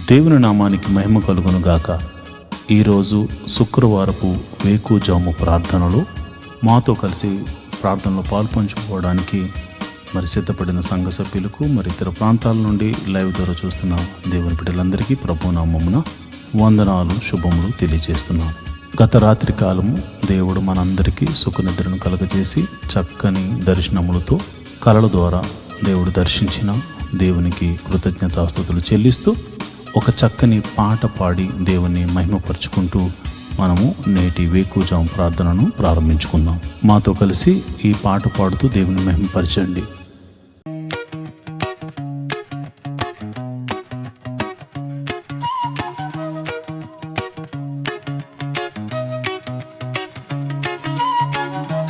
దేవుని నామానికి మహిమ కలుగును గాక. ఈరోజు శుక్రవారపు వేకుజాము ప్రార్థనలో మాతో కలిసి ప్రార్థనలో పాల్పంచుకోవడానికి సిద్ధపడిన సంఘ సభ్యులకు ఇతర ప్రాంతాల నుండి లైవ్ ద్వారా చూస్తున్న దేవుని బిడ్డలందరికీ ప్రభు నామమున వందనాలు, శుభములు తెలియజేస్తున్నాను. గత రాత్రి కాలము దేవుడు మనందరికీ సుఖనిద్రను కలగజేసి చక్కని దర్శనములతో కలల ద్వారా దేవుడు దర్శించిన దేవునికి కృతజ్ఞతాస్తుతులు చెల్లిస్తూ ఒక చక్కని పాట పాడి దేవుని మహిమపరుచుకుంటూ మనము నేటి వేకుజాము ప్రార్థనను ప్రారంభించుకుందాం. మాతో కలిసి ఈ పాట పాడుతూ దేవుని మహిమపరచండి.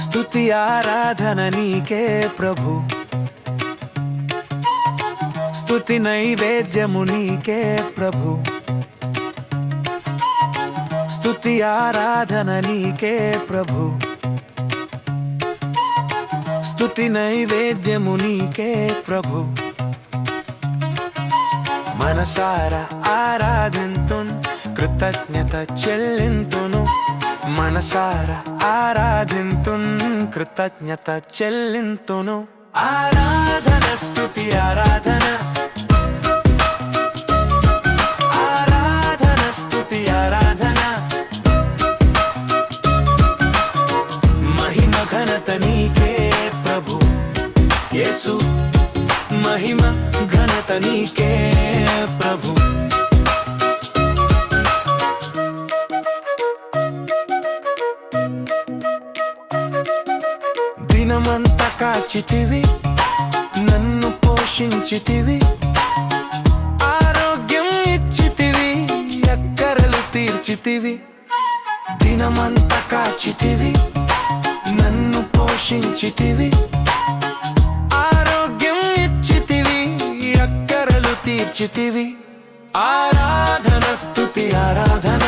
స్తుతి ఆరాధన నీకే ప్రభు, స్తుతి నైవేద్యము నీకే ప్రభు, స్తుతి ఆరాధన నీకే ప్రభు, స్తుతి నైవేద్యము నీకే ప్రభు. మనసారా ఆరాధింతున్, కృతజ్ఞత చెల్లింతును. మనసారా ఆరాధింతున్, కృతజ్ఞత చెల్లింతును. ఆరాధన స్తుతి ఆరాధన, ఆరాధన స్తుతి ఆరాధన. మహిమ ఘనత నీకే ప్రభు యేసు, మహిమ ఘనత నీకే ప్రభు. దినమంతా కాచితివి, నన్ను పోషించితివి, ఆరోగ్యం ఇచ్చితివి, అక్కరలు తీర్చితివి. దినమంతా కాచితివి, నన్ను పోషించితివి, ఆరోగ్యం ఇచ్చితివి, అక్కరలు తీర్చితివి. ఆరాధన స్తుతి ఆరాధన,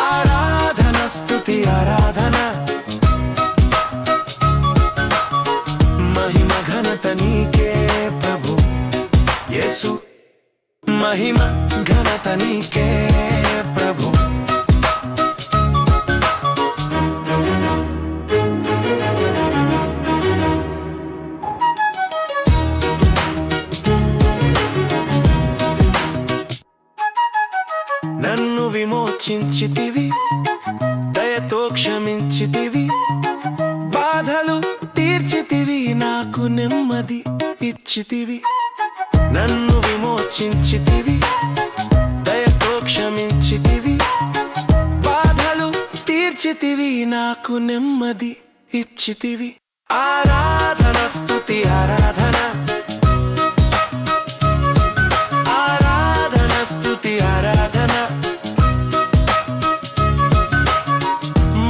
ఆరాధన స్తుతి ఆరాధన. మహిమ ఘనత నీకే ప్రభు యేసు, మహిమ ఘనత నీకే ప్రభు. నన్ను విమోచించితివి, దయతో క్షమించితివి, బాధలు తీర్చితివి, నాకు నెమ్మది ఇచ్చితివి. నన్ను విమోచించితివి, దయతో క్షమించితివి, బాధలు తీర్చితివి, నాకు నెమ్మది ఇచ్చితివి. ఆరాధన స్తుతి ఆరాధన, ఆరాధన స్తుతి ఆరాధన.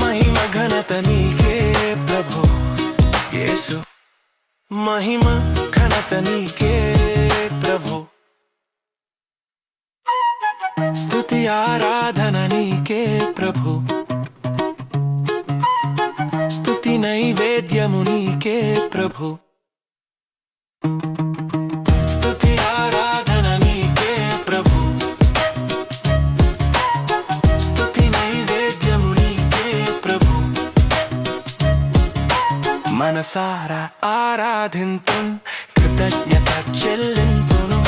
మహిమ ఘనత నీకే ప్రభు యేసు, మహిమ ఘనత నీకే ప్రభు. స్తుతి ఆరాధన నీకే ప్రభు, స్తుతి నైవేద్యము నీకే ప్రభు, స్తుతి ఆరాధన నీకే ప్రభు, స్తుతి నైవేద్యము నీకే ప్రభు. మనసారా ఆరాధింతున్, కృతజ్ఞత చెల్లింతును.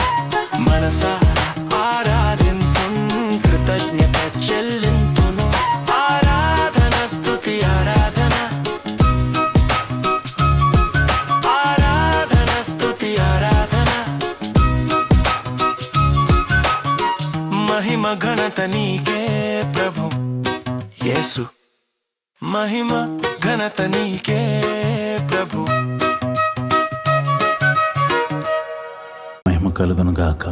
మనసారా ఆరాధింతున్, కృతజ్ఞత చెల్లింతును. ఆరాధన స్తుతి ఆరాధన, ఆరాధన స్తుతి ఆరాధన. మహిమ ఘనత నీకే ప్రభు యేసు, మహిమ ఘనత నీకే ప్రభు. మహిమ కలుగును గాక.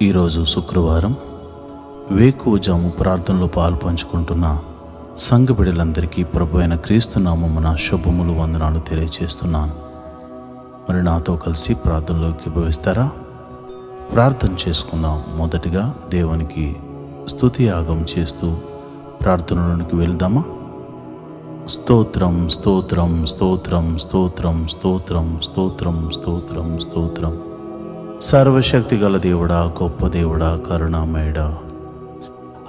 ఈరోజు శుక్రవారం వేకువజాము ప్రార్థనలో పాల్పంచుకుంటున్న సంఘ బిడ్డలందరికీ ప్రభు అయిన క్రీస్తు నామమున శుభములు, వందనాలు తెలియజేస్తున్నాను. నాతో కలిసి ప్రార్థనలోకి భవిస్తారా? ప్రార్థన చేసుకుందాం. మొదటిగా దేవునికి స్తుతి యాగం చేస్తూ ప్రార్థనలోనికి వెళ్దామా? స్తోత్రం స్తోత్రం స్తోత్రం స్తోత్రం స్తోత్రం స్తోత్రం స్తోత్రం స్తోత్రం సర్వశక్తి గల దేవుడా, గొప్ప దేవుడా, కరుణామయుడా,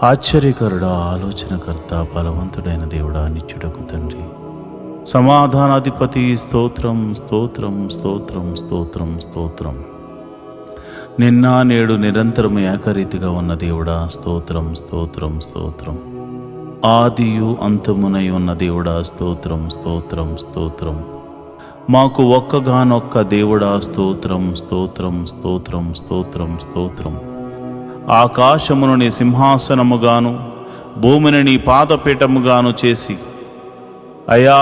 ఆశ్చర్యకరుడా, ఆలోచనకర్త, బలవంతుడైన దేవుడా, నిత్యుడకు తండ్రి, సమాధానాధిపతి, స్తోత్రం స్తోత్రం స్తోత్రం స్తోత్రం స్తోత్రం. నిన్న నేడు నిరంతరం ఏకరీతిగా ఉన్న దేవుడా, స్తోత్రం స్తోత్రం స్తోత్రం. ఆదియు అంతమునై ఉన్న దేవుడా, స్తోత్రం స్తోత్రం స్తోత్రం. మాకు ఒక్కగానొక్క దేవుడా, స్తోత్రం స్తోత్రం స్తోత్రం స్తోత్రం స్తోత్రం. ఆకాశమును నీ సింహాసనముగాను భూమిని నీ పాదపీఠముగాను చేసి అయా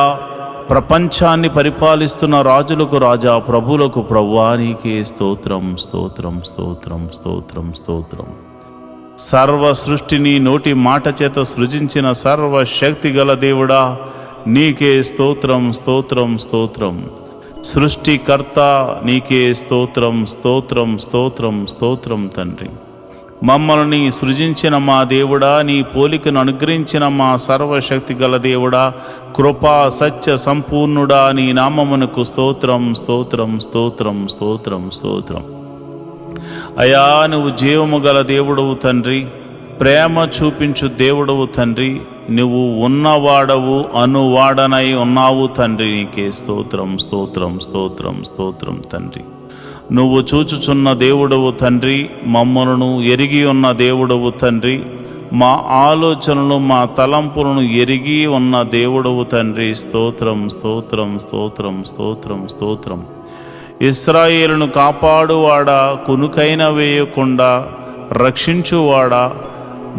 ప్రపంచాన్ని పరిపాలిస్తున్న రాజులకు రాజా, ప్రభువులకు ప్రభువా, నీకే స్తోత్రం స్తోత్రం స్తోత్రం స్తోత్రం స్తోత్రం. సర్వ సృష్టిని నోటి మాట చేత సృజించిన సర్వశక్తి గల దేవుడా, నీకే స్తోత్రం స్తోత్రం స్తోత్రం. సృష్టికర్త నీకే స్తోత్రం స్తోత్రం స్తోత్రం స్తోత్రం తండ్రి. మమ్మల్ని సృజించిన మా దేవుడా, నీ పోలికను అనుగ్రహించిన మా సర్వశక్తి గల దేవుడా, కృపా సత్య సంపూర్ణుడా, నీ నామమునకు స్తోత్రం స్తోత్రం స్తోత్రం స్తోత్రం స్తోత్రం. అయా, నువ్వు జీవము గల దేవుడవు తండ్రి, ప్రేమ చూపించు దేవుడవు తండ్రి, నువ్వు ఉన్నవాడవు, అనువాడనై ఉన్నావు తండ్రి, నీకే స్తోత్రం స్తోత్రం స్తోత్రం స్తోత్రం తండ్రి. నువ్వు చూచుచున్న దేవుడవు తండ్రి, మమ్మలను ఎరిగి ఉన్న దేవుడవు తండ్రి, మా ఆలోచనలు మా తలంపులను ఎరిగి ఉన్న దేవుడవు తండ్రి, స్తోత్రం స్తోత్రం స్తోత్రం స్తోత్రం స్తోత్రం. ఇశ్రాయేలును కాపాడువాడా, కునుకైన వేయకుండా రక్షించువాడా,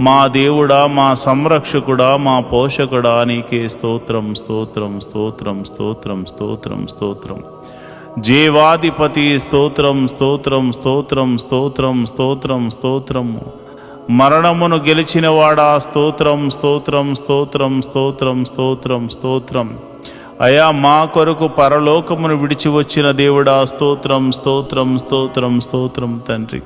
మా దేవుడా, మా సంరక్షకుడా, మా పోషకుడా, నీకే స్తోత్రం స్తోత్రం స్తోత్రం స్తోత్రం స్తోత్రం స్తోత్రం. జీవాధిపతి స్తోత్రం స్తోత్రం స్తోత్రం స్తోత్రం స్తోత్రం స్తోత్రం. మరణమును గెలిచినవాడా, స్తోత్రం స్తోత్రం స్తోత్రం స్తోత్రం స్తోత్రం స్తోత్రం. అయా, మా కొరకు పరలోకమును విడిచి వచ్చిన దేవుడా, స్తోత్రం స్తోత్రం స్తోత్రం స్తోత్రం తండ్రి.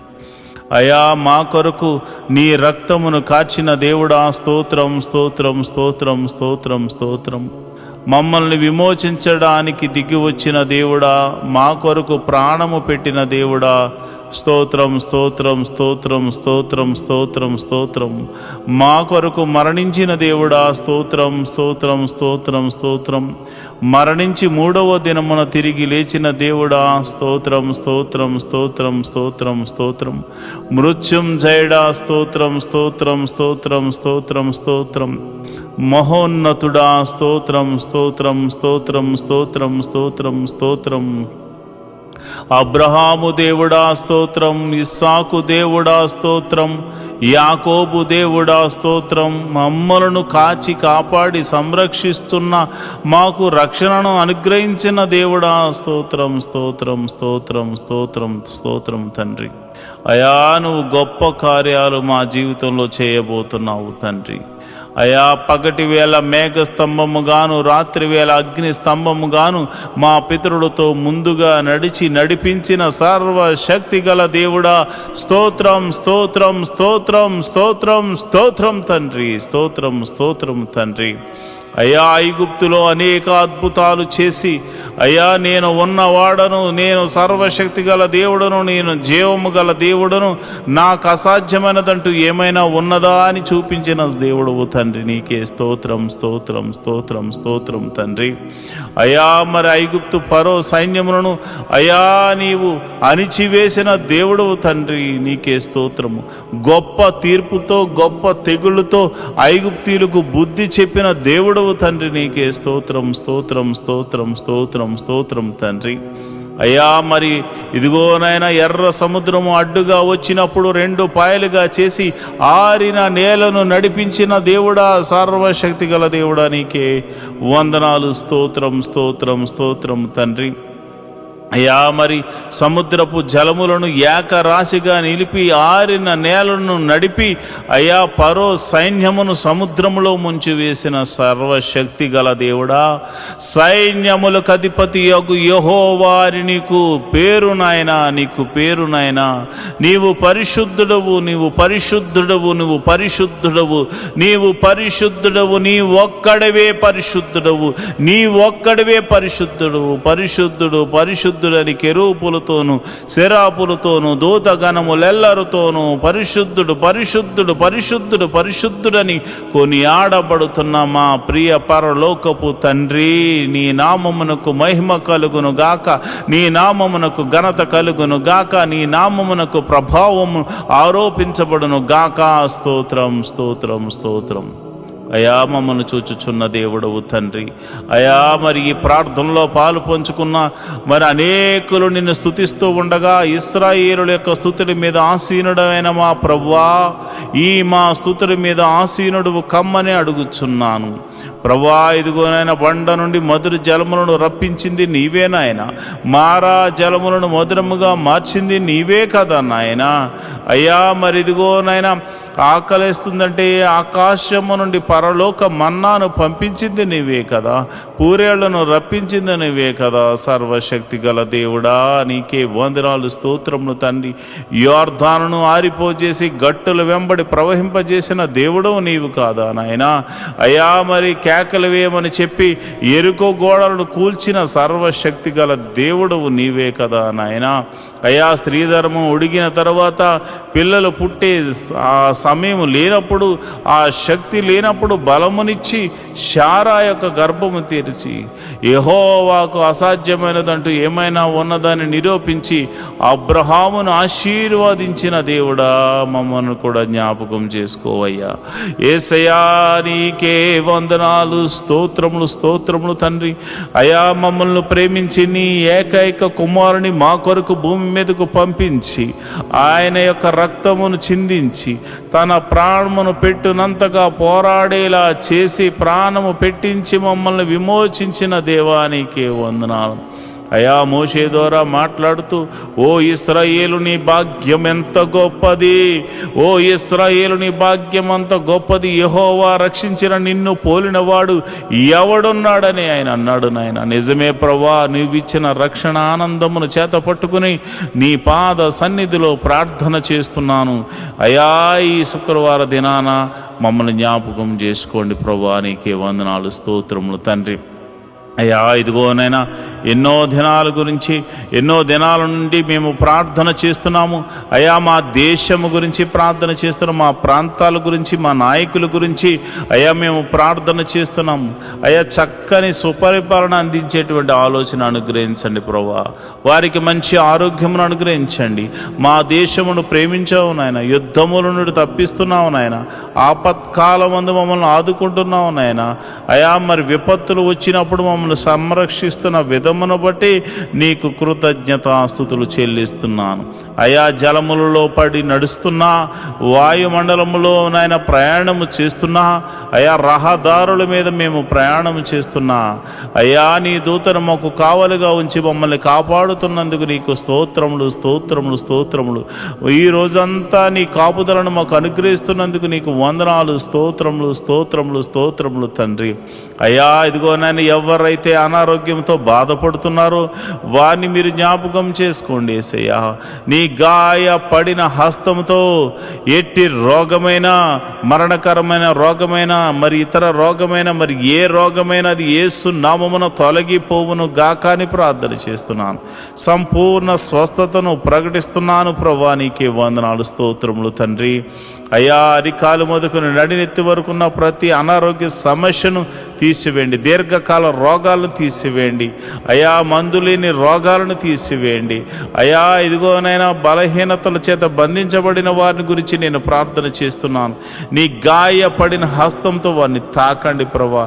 అయా, మా కొరకు నీ రక్తమును కార్చిన దేవుడా, స్తోత్రం స్తోత్రం స్తోత్రం స్తోత్రం స్తోత్రం. మమ్మల్ని విమోచించడానికి దిగి వచ్చిన దేవుడా, మా కొరకు ప్రాణము పెట్టిన దేవుడా, స్తోత్రం స్తోత్రం స్తోత్రం స్తోత్రం స్తోత్రం స్తోత్రం. మా కొరకు మరణించిన దేవుడా, స్తోత్రం స్తోత్రం స్తోత్రం స్తోత్రం. మరణించి మూడవ దినమున తిరిగి లేచిన దేవుడా, స్తోత్రం స్తోత్రం స్తోత్రం స్తోత్రం స్తోత్రం. మృత్యుంజయుడా, స్తోత్రం స్తోత్రం స్తోత్రం స్తోత్రం స్తోత్రం. మహోన్నతుడా, స్తోత్రం స్తోత్రం స్తోత్రం స్తోత్రం స్తోత్రం స్తోత్రం. అబ్రహాము దేవుడా, స్తోత్రం. ఇస్సాకు దేవుడా, స్తోత్రం. యాకోబు దేవుడా, స్తోత్రం. మమ్మలను కాచి కాపాడి సంరక్షిస్తున్న, మాకు రక్షణను అనుగ్రహించిన దేవుడా, స్తోత్రం స్తోత్రం స్తోత్రం స్తోత్రం స్తోత్రం తండ్రి. అయా, నువ్వు గొప్ప కార్యాలు మా జీవితంలో చేయబోతున్నావు తండ్రి. అయా, పగటి వేళ మేఘ స్తంభముగాను, రాత్రి వేళ అగ్ని స్తంభముగాను మా పితరులతో ముందుగా నడిపించిన సర్వశక్తి గల దేవుడా, స్తోత్రం స్తోత్రం స్తోత్రం స్తోత్రం స్తోత్రం తండ్రి, స్తోత్రం స్తోత్రం తండ్రి. అయ్యా, ఐగుప్తులో అనేక అద్భుతాలు చేసి, అయ్యా, నేను ఉన్నవాడను, నేను సర్వశక్తి గల దేవుడను, నేను జీవము గల దేవుడను, నాకు అసాధ్యమైనదంటూ ఏమైనా ఉన్నదా అని చూపించిన దేవుడవు తండ్రి, నీకే స్తోత్రం స్తోత్రం స్తోత్రం స్తోత్రం తండ్రి. అయ్యా, మరి ఐగుప్తు ఫరో సైన్యములను అయ్యా నీవు అణిచివేసిన దేవుడవు తండ్రి, నీకే స్తోత్రము. గొప్ప తీర్పుతో, గొప్ప తెగుళ్ళతో ఐగుప్తీయులకు బుద్ధి చెప్పిన దేవుడు తండ్రి, నీకే స్తోత్రం స్తోత్రం స్తోత్రం స్తోత్రం స్తోత్రం తండ్రి. అయ్యా, మరి ఇదిగోనైనా ఎర్ర సముద్రము అడ్డుగా వచ్చినప్పుడు రెండు పాయలుగా చేసి ఆరిన నేలను నడిపించిన దేవుడా, సర్వశక్తి గల దేవుడా, నీకే వందనాలు, స్తోత్రం స్తోత్రం స్తోత్రం తండ్రి. అయ్యా, మరి సముద్రపు జలములను ఏకరాశిగా నిలిపి ఆరిన నేలను నడిపి అయ్యా ఫరో సైన్యమును సముద్రములో ముంచి వేసిన సర్వశక్తి గల దేవుడా, సైన్యములకు అధిపతి యగు యెహోవాని నీకు పేరు నాయనా, నీకు పేరు నాయనా. నీవు పరిశుద్ధుడవు, నీవు పరిశుద్ధుడవు, నీవు పరిశుద్ధుడవు, నీవు పరిశుద్ధుడవు, నీ ఒక్కడవే పరిశుద్ధుడవు, నీ ఒక్కడవే పరిశుద్ధుడు, పరిశుద్ధుడు పరిశుద్ధుడు పరిశుద్ధుడని కెరూపులతోనూ శరాపులతోనూ దూతగణములెల్లరితోనూ పరిశుద్ధుడు పరిశుద్ధుడు పరిశుద్ధుడు పరిశుద్ధుడని కొనియాడబడుతున్న మా ప్రియ పరలోకపు తండ్రి, నీ నామమునకు మహిమ కలుగును గాక, నీ నామమునకు ఘనత కలుగును గాక, నీ నామమునకు ప్రభావము ఆరోపించబడును గాక. స్తోత్రం స్తోత్రం స్తోత్రం. అయా మమ్మల్ని చూచుచున్న దేవుడవు తండ్రి, అయా మరి ఈ ప్రార్థనలో పాలు పంచుకున్న మరి అనేకులు నిన్ను స్తుతిస్తూ ఉండగా ఇశ్రాయేలుల యొక్క స్తుతుల మీద ఆసీనుడమైన మా ప్రభువా, ఈ మా స్తుతుల మీద ఆసీనుడు కమ్మని అడుగుచున్నాను ప్రభువా. ఇదిగోనైనా బండ నుండి మధుర జలములను రప్పించింది నీవే నాయన, మారా జలములను మధురముగా మార్చింది నీవే కదా నాయన. అయ్యా మరి ఇదిగోనైనా ఆకలేస్తుందంటే ఆకాశము నుండి పరలోక మన్నాను పంపించింది నీవే కదా, పూరేళ్లను రప్పించింది నీవే కదా. సర్వశక్తి గల దేవుడా, నీకే వందనాలు స్తోత్రములు తండ్రి. యోర్దానును ఆరిపోజేసి గట్టుల వెంబడి ప్రవహింపజేసిన దేవుడు నీవు కాదా నాయన. అయ్యా మరి కేకలు వేయమని చెప్పి ఎరుకో గోడలను కూల్చిన సర్వశక్తి గల దేవుడవు నీవే కదా నాయన. అయా స్త్రీధర్మం ఉడిగిన తర్వాత పిల్లలు పుట్టే ఆ సమయం లేనప్పుడు, ఆ శక్తి లేనప్పుడు బలమునిచ్చి శారా యొక్క గర్భము తెరిచి యెహోవాకు అసాధ్యమైనదంటూ ఏమైనా ఉన్నదని నిరూపించి అబ్రహామును ఆశీర్వదించిన దేవుడా, మమ్మల్ని కూడా జ్ఞాపకం చేసుకోవయ్యా. యేసయ్యా నీకే వందనాలు స్తోత్రములు స్తోత్రములు తండ్రి. అయా మమ్మల్ని ప్రేమించి నీ ఏకైక కుమారుని మా కొరకు భూమి మీదకు పంపించి ఆయన యొక్క రక్తమును చిందించి తన ప్రాణమును పెట్టునంతగా పోరాడేలా చేసి ప్రాణము పెట్టించి మమ్మల్ని విమోచించిన దేవానికే వందనాలు. అయా మోషే ద్వారా మాట్లాడుతూ, ఓ ఇశ్రాయేలు నీ భాగ్యం ఎంత గొప్పది, ఓ ఇశ్రాయేలు నీ భాగ్యం అంత గొప్పది, యెహోవా రక్షించిన నిన్ను పోలినవాడు ఎవడున్నాడని ఆయన అన్నాడు నాయన. నిజమే ప్రభువా, నీవిచ్చిన రక్షణ ఆనందమును చేత పట్టుకుని నీ పాద సన్నిధిలో ప్రార్థన చేస్తున్నాను. అయా ఈ శుక్రవార దినాన మమ్మల్ని జ్ఞాపకం చేసుకోండి ప్రభువా, నీకే వందనాలు స్తోత్రములు తండ్రి. అయ్యా ఇదిగోనైనా ఎన్నో దినాల గురించి ఎన్నో దినాల నుండి మేము ప్రార్థన చేస్తున్నాము. అయ్యా మా దేశము గురించి ప్రార్థన చేస్తున్నాము, మా ప్రాంతాల గురించి, మా నాయకుల గురించి అయ్యా మేము ప్రార్థన చేస్తున్నాము. అయ్యా చక్కని సుపరిపాలన అందించేటువంటి ఆలోచన అనుగ్రహించండి ప్రభువా, వారికి మంచి ఆరోగ్యమును అనుగ్రహించండి. మా దేశమును ప్రేమించావు నాయన, యుద్ధముల నుండి తప్పిస్తున్నావు నాయన, ఆపత్కాలమందు మమ్మల్ని ఆదుకుంటున్నావు నాయన. అయ్యా మరి విపత్తులు వచ్చినప్పుడు మమ్మల్ని సంరక్షిస్తున్న విధమును బట్టి నీకు కృతజ్ఞతాస్తుతులు చెల్లిస్తున్నాను. అయా జలములలో పడి నడుస్తున్నా, వాయుమండలములో నాయన ప్రయాణము చేస్తున్నా, అయా రహదారుల మీద మేము ప్రయాణం చేస్తున్నా, అయా నీ దూతను మాకు కావలిగా ఉంచి మమ్మల్ని కాపాడుతున్నందుకు నీకు స్తోత్రములు స్తోత్రములు స్తోత్రములు. ఈ రోజంతా నీ కాపుదలను మాకు అనుగ్రహిస్తున్నందుకు నీకు వందనాలు స్తోత్రములు స్తోత్రములు స్తోత్రములు తండ్రి. అయ్యా ఇదిగో నాయన ఎవరైతే అనారోగ్యంతో బాధపడుతున్నారో వారిని మీరు జ్ఞాపకం చేసుకోండి యేసయ్యా. నీ గాయపడిన హస్తంతో ఎట్టి రోగమైన, మరణకరమైన రోగమైన, మరి ఇతర రోగమైన, మరి ఏ రోగమైన అది యేసు నామమున తొలగిపోవును గాక అని ప్రార్థన చేస్తున్నాను. సంపూర్ణ స్వస్థతను ప్రకటిస్తున్నాను ప్రభువా, నీకే వందనాలు స్తోత్రములు తండ్రి. అయ్యా అరికాలు మొదలుకొని నడినెత్తి వరకున్న ప్రతి అనారోగ్య సమస్యను తీసివేయండి, దీర్ఘకాల రోగాలను తీసివేయండి, అయా మందులేని రోగాలను తీసివేయండి. అయా ఇదిగోనైనా బలహీనతల చేత బంధించబడిన వారిని గురించి నేను ప్రార్థన చేస్తున్నాను. నీ గాయపడిన హస్తంతో వారిని తాకండి ప్రభువా.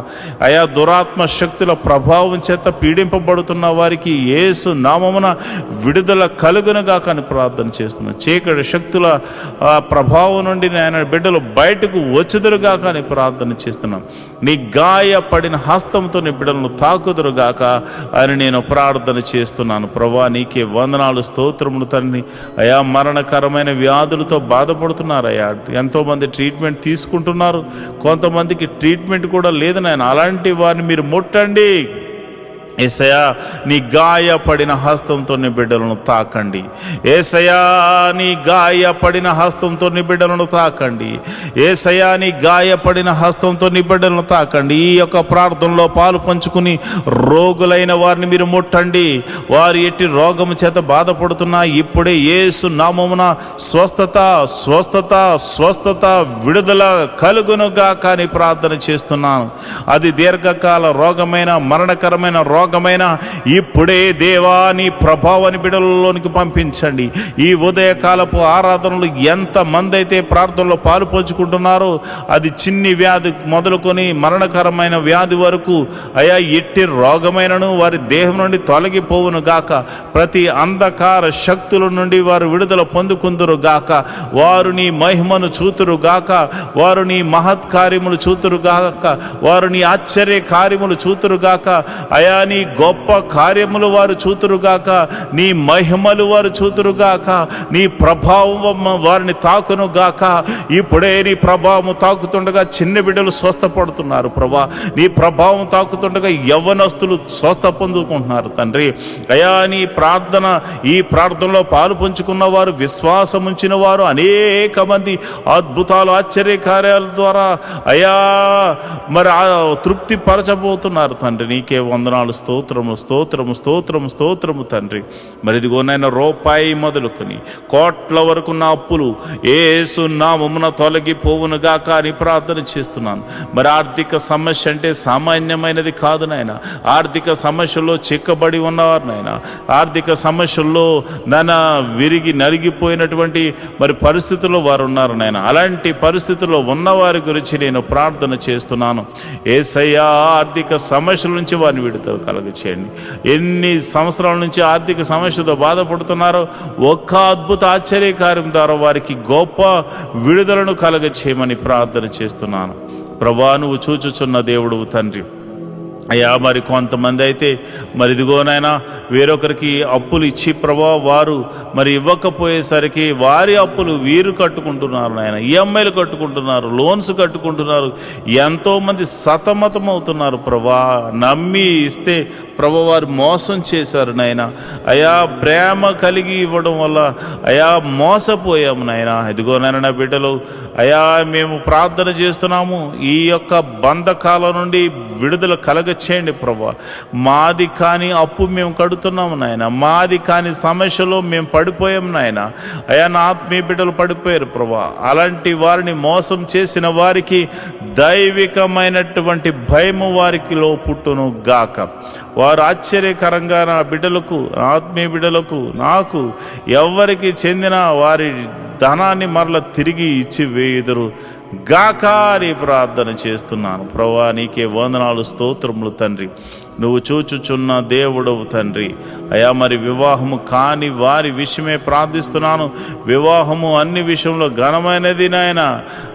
అయా దురాత్మ శక్తుల ప్రభావం చేత పీడింపబడుతున్న వారికి యేసు నామమున విడుదల కలుగునుగా కానీ ప్రార్థన చేస్తున్నాను. చీకటి శక్తుల ప్రభావం నుండి ఆయన బిడ్డలు బయటకు వచ్చుదురుగా కానీ ప్రార్థన చేస్తున్నాం. నీ గాయపడిన హస్తంతో నీ బిడ్డలను తాకుదురుగాక అని నేను ప్రార్థన చేస్తున్నాను ప్రభువా. నీకే వందనాలు స్తోత్రములు తండ్రి. అయా మరణకరమైన వ్యాధులతో బాధపడుతున్నారు అయ్యా, ఎంతోమంది ట్రీట్మెంట్ తీసుకుంటున్నారు, కొంతమందికి ట్రీట్మెంట్ కూడా లేదు నాయన. అలాంటి వారిని మీరు ముట్టండి, యేసయ్యా నీ గాయపడిన హస్తంతో నీ బిడ్డలను తాకండి. యేసయ్యా నీ గాయపడిన హస్తంతో నీ బిడ్డలను తాకండి. యేసయ్యా నీ గాయపడిన హస్తంతో నీ బిడ్డలను తాకండి. ఈ యొక్క ప్రార్థనలో పాలు పంచుకుని రోగులైన వారిని మీరు ముట్టండి. వారు ఎట్టి రోగము చేత బాధపడుతున్నా ఇప్పుడే యేసు నామమున స్వస్థత స్వస్థత స్వస్థత విడుదల కలుగునుగా కానీ ప్రార్థన చేస్తున్నాను. అది దీర్ఘకాల రోగమైన మరణకరమైన రోగమైన ఇప్పుడే దేవా నీ ప్రభావాన్ని బిడ్డలలోనికి పంపించండి. ఈ ఉదయకాలపు ఆరాధనలు ఎంతమంది అయితే ప్రార్థనలో పాలు పంచుకుంటున్నారో అది చిన్ని వ్యాధి మొదలుకొని మరణకరమైన వ్యాధి వరకు అయా ఎట్టి రోగమైనను వారి దేహం నుండి తొలగిపోవును గాక. ప్రతి అంధకార శక్తుల నుండి వారు విడుదల పొందుకుందురు గాక. వారు నీ మహిమను చూతురు గాక. వారు నీ మహత్కార్యములు చూతురు గాక. వారు నీ ఆశ్చర్య కార్యములు చూతురు గాక. అయా నీ గొప్ప కార్యములు వారు చూతురుగాక. నీ మహిమలు వారు చూతురుగాక. నీ ప్రభావం వారిని తాకును గాక. ఇప్పుడే నీ ప్రభావం తాకుతుండగా చిన్న బిడ్డలు స్వస్థపడుతున్నారు ప్రభా. నీ ప్రభావం తాకుతుండగా యవ్వనస్తులు స్వస్థ పొందుకుంటున్నారు తండ్రి. అయా నీ ప్రార్థన ఈ ప్రార్థనలో పాలు పంచుకున్న వారు విశ్వాసం ఉంచిన వారు అనేక మంది అద్భుతాలు ఆశ్చర్య కార్యాల ద్వారా అయా మరి తృప్తి పరచబోతున్నారు తండ్రి. నీకే వందనాలు, స్తోత్రము స్తోత్రము స్తోత్రము స్తోత్రము తండ్రి. మరి ఇదిగోనైనా రూపాయి మొదలుకొని కోట్ల వరకు నా అప్పులు యేసు నామమున తొలగిపోవునుగాక అని ప్రార్థన చేస్తున్నాను. మరి ఆర్థిక సమస్య అంటే సామాన్యమైనది కాదు నాయన. ఆర్థిక సమస్యల్లో చిక్కబడి ఉన్నవారు నాయన. ఆర్థిక సమస్యల్లో విరిగి నలిగిపోయినటువంటి మరి పరిస్థితుల్లో వారు ఉన్నారు నాయన. అలాంటి పరిస్థితుల్లో ఉన్నవారి గురించి నేను ప్రార్థన చేస్తున్నాను. యేసయ్యా ఆర్థిక సమస్యల నుంచి వారిని విడుదల కలగచేయండి. ఎన్ని సంవత్సరాల నుంచి ఆర్థిక సమస్యతో బాధపడుతున్నారో ఒక్క అద్భుత ఆశ్చర్యకార్యం ద్వారా వారికి గొప్ప విడుదలను కలగచేయమని ప్రార్థన చేస్తున్నాను. ప్రభువా నువ్వు చూచుచున్న దేవుడు తండ్రి. అయ్యా మరి కొంతమంది అయితే మరి ఇదిగోనైనా వేరొకరికి అప్పులు ఇచ్చి ప్రభా వారు మరి ఇవ్వకపోయేసరికి వారి అప్పులు వీరు కట్టుకుంటున్నారు నాయన. ఈఎంఐలు కట్టుకుంటున్నారు, లోన్స్ కట్టుకుంటున్నారు. ఎంతోమంది సతమతం అవుతున్నారు ప్రభా. నమ్మి ఇస్తే ప్రభా వారు మోసం చేశారు నాయన. అయా ప్రేమ కలిగి ఇవ్వడం వల్ల అయా మోసపోయాము నాయన. ఇదిగోనైనా నా బిడ్డలు అయా మేము ప్రార్థన చేస్తున్నాము. ఈ యొక్క బంధకాల నుండి విడుదల కలగచేయండి ప్రభా. మాది కాని అప్పు మేము కడుతున్నాము నాయన. మాది కాని సమస్యలో మేము పడిపోయాము నాయన. అయా నా ఆత్మీయ బిడ్డలు పడిపోయారు ప్రభా. అలాంటి వారిని మోసం చేసిన వారికి దైవికమైనటువంటి భయము వారికిలో పుట్టును గాక. వారు ఆశ్చర్యకరంగా నా బిడ్డలకు, ఆత్మీయ బిడ్డలకు, నాకు ఎవరికి చెందిన వారి ధనాన్ని మరల తిరిగి ఇచ్చి వేయుదురు గాక అని ప్రార్థన చేస్తున్నాను. ప్రభువా నీకే వందనాలు, స్తోత్రములు తండ్రి. నువ్వు చూచుచున్న దేవుడవు తండ్రి. అయా మరి వివాహము కాని వారి విషయమే ప్రార్థిస్తున్నాను. వివాహము అన్ని విషయంలో ఘనమైనది నాయన.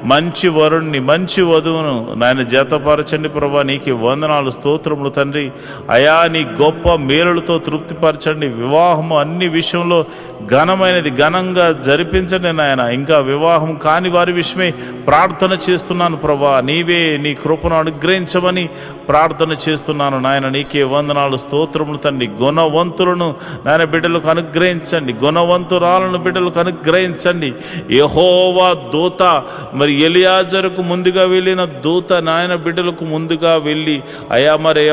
మంచి వరుణ్ణి, మంచి వధువును నాయన జతపరచండి ప్రభువా. నీకే వందనాలు, స్తోత్రములు తండ్రి. అయా నీ గొప్ప మేలులతో తృప్తిపరచండి. వివాహము అన్ని విషయంలో ఘనమైనది, ఘనంగా జరిపించండి నాయన. ఇంకా వివాహం కాని వారి విషయమే ప్రార్థన చేస్తున్నాను ప్రభా. నీవే నీ కృపను అనుగ్రహించమని ప్రార్థన చేస్తున్నాను నాయన. నీకే వందనాలు, స్తోత్రములు తండ్రి. గుణవంతులను నాయన బిడ్డలకు అనుగ్రహించండి. గుణవంతురాలను బిడ్డలకు అనుగ్రహించండి. యెహోవా దూత మరి ఎలియాజరుకు ముందుగా వెళ్ళిన దూత నాయన బిడ్డలకు ముందుగా వెళ్ళి అయా మరి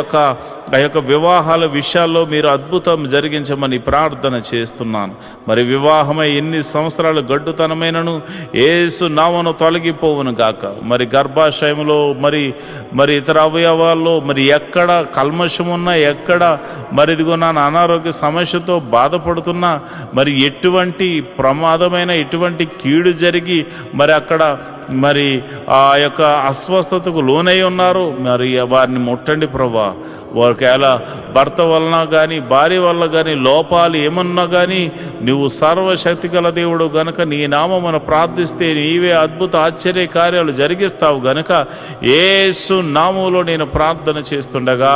ఆ యొక్క వివాహాల విషయాల్లో మీరు అద్భుతం జరిగించమని ప్రార్థన చేస్తున్నాను. మరి వివాహమై ఎన్ని సంవత్సరాలు గడ్డుతనమైనను యేసు నామమున తొలగిపోవును గాక. మరి గర్భాశయంలో మరి ఇతర అవయవాల్లో మరి ఎక్కడ కల్మషం ఉన్నా, ఎక్కడ మరి ఇదిగో నా అనారోగ్య సమస్యతో బాధపడుతున్నా, మరి ఎటువంటి ప్రమాదమైన ఎటువంటి కీడు జరిగి మరి అక్కడ మరి ఆ యొక్క అస్వస్థతకు లోనై ఉన్నారు. మరి వారిని ముట్టండి ప్రభా. ఒకవేళ భర్త వలన కానీ భార్య వల్ల కానీ లోపాలు ఏమన్నా కానీ నువ్వు సర్వశక్తి గల దేవుడు గనుక నీ నామమున ప్రార్థిస్తే నీవే అద్భుత ఆశ్చర్య కార్యాలు జరిగిస్తావు గనుక యేసు నామములో నేను ప్రార్థన చేస్తుండగా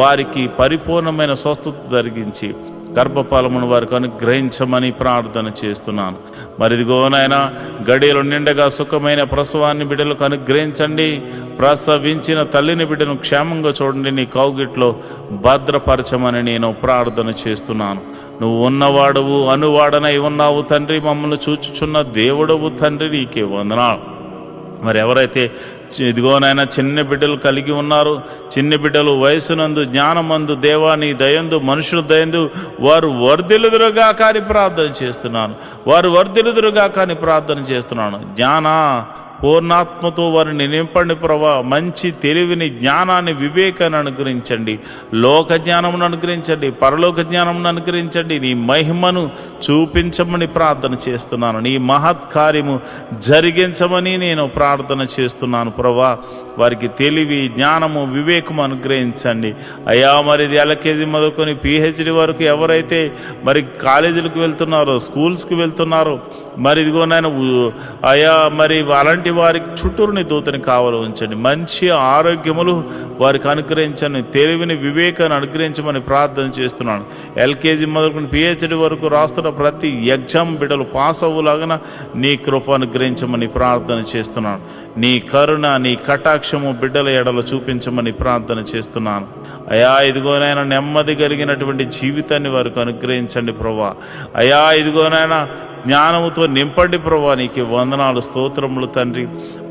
వారికి పరిపూర్ణమైన స్వస్థత జరిగించి గర్భఫలమును వారికి అనుగ్రహించమని ప్రార్థన చేస్తున్నాను. మరిదిగో నాయన, గడియలు నిండగా సుఖమైన ప్రసవాన్ని బిడ్డలకు అనుగ్రహించండి. ప్రసవించిన తల్లిని బిడ్డను క్షేమంగా చూడండి, నీ కౌగిట్లో భద్రపరచమని నేను ప్రార్థన చేస్తున్నాను. నువ్వు ఉన్నవాడవు, అనువాడనై ఉన్నావు తండ్రి, మమ్మల్ని చూచుచున్న దేవుడవు తండ్రి, నీకే వందనాలు. మరి ఎవరైతే ఇదిగోనైనా చిన్న బిడ్డలు కలిగి ఉన్నారు, చిన్న బిడ్డలు వయసునందు, జ్ఞానమందు, దేవాని దయందు, మనుషుల దయందు వారు వర్ధిల్లుదురుగా కానీ ప్రార్థన చేస్తున్నాను. వారు వర్ధిల్లుదురుగా కానీ ప్రార్థన చేస్తున్నాను. జ్ఞాన పూర్ణాత్మతో వారిని నింపండి ప్రభా. మంచి తెలివిని, జ్ఞానాన్ని, వివేకాన్ని అనుగ్రహించండి. లోక జ్ఞానమును అనుగ్రహించండి, పరలోక జ్ఞానమును అనుగ్రహించండి. నీ మహిమను చూపించమని ప్రార్థన చేస్తున్నాను. నీ మహత్కార్యము జరిగించమని నేను ప్రార్థన చేస్తున్నాను ప్రభా. వారికి తెలివి, జ్ఞానము, వివేకము అనుగ్రహించండి అయ్యా. మరి ఇది ఎల్కేజీ మొదలుకొని పిహెచ్డి వరకు ఎవరైతే మరి కాలేజీలకు వెళ్తున్నారో, స్కూల్స్కి వెళ్తున్నారో, మరి ఇదిగోనైనా అయ్యా, మరి అలాంటి వారికి చుట్టూరుని దూతని కావాలి ఉంచండి. మంచి ఆరోగ్యములు వారికి అనుగ్రహించండి. తెలివిని, వివేకాన్ని అనుగ్రహించమని ప్రార్థన చేస్తున్నాను. ఎల్కేజీ మొదలుకొని పిహెచ్డి వరకు రాస్తున్న ప్రతి ఎగ్జామ్ బిడ్డలు పాస్ అవ్వలాగా నీ కృప అనుగ్రహించమని ప్రార్థన చేస్తున్నాను. నీ కరుణ, నీ కటాక్షము బిడ్డల ఎడలో చూపించమని ప్రార్థన చేస్తున్నాను అయ్యా. ఇదిగోనైనా నెమ్మది కలిగినటువంటి జీవితాన్ని వారికి అనుగ్రహించండి ప్రభా. అయ్యా ఇదిగోనైనా జ్ఞానముతో నింపండి ప్రభా. నీకు వందనాలు, స్తోత్రములు తండ్రి.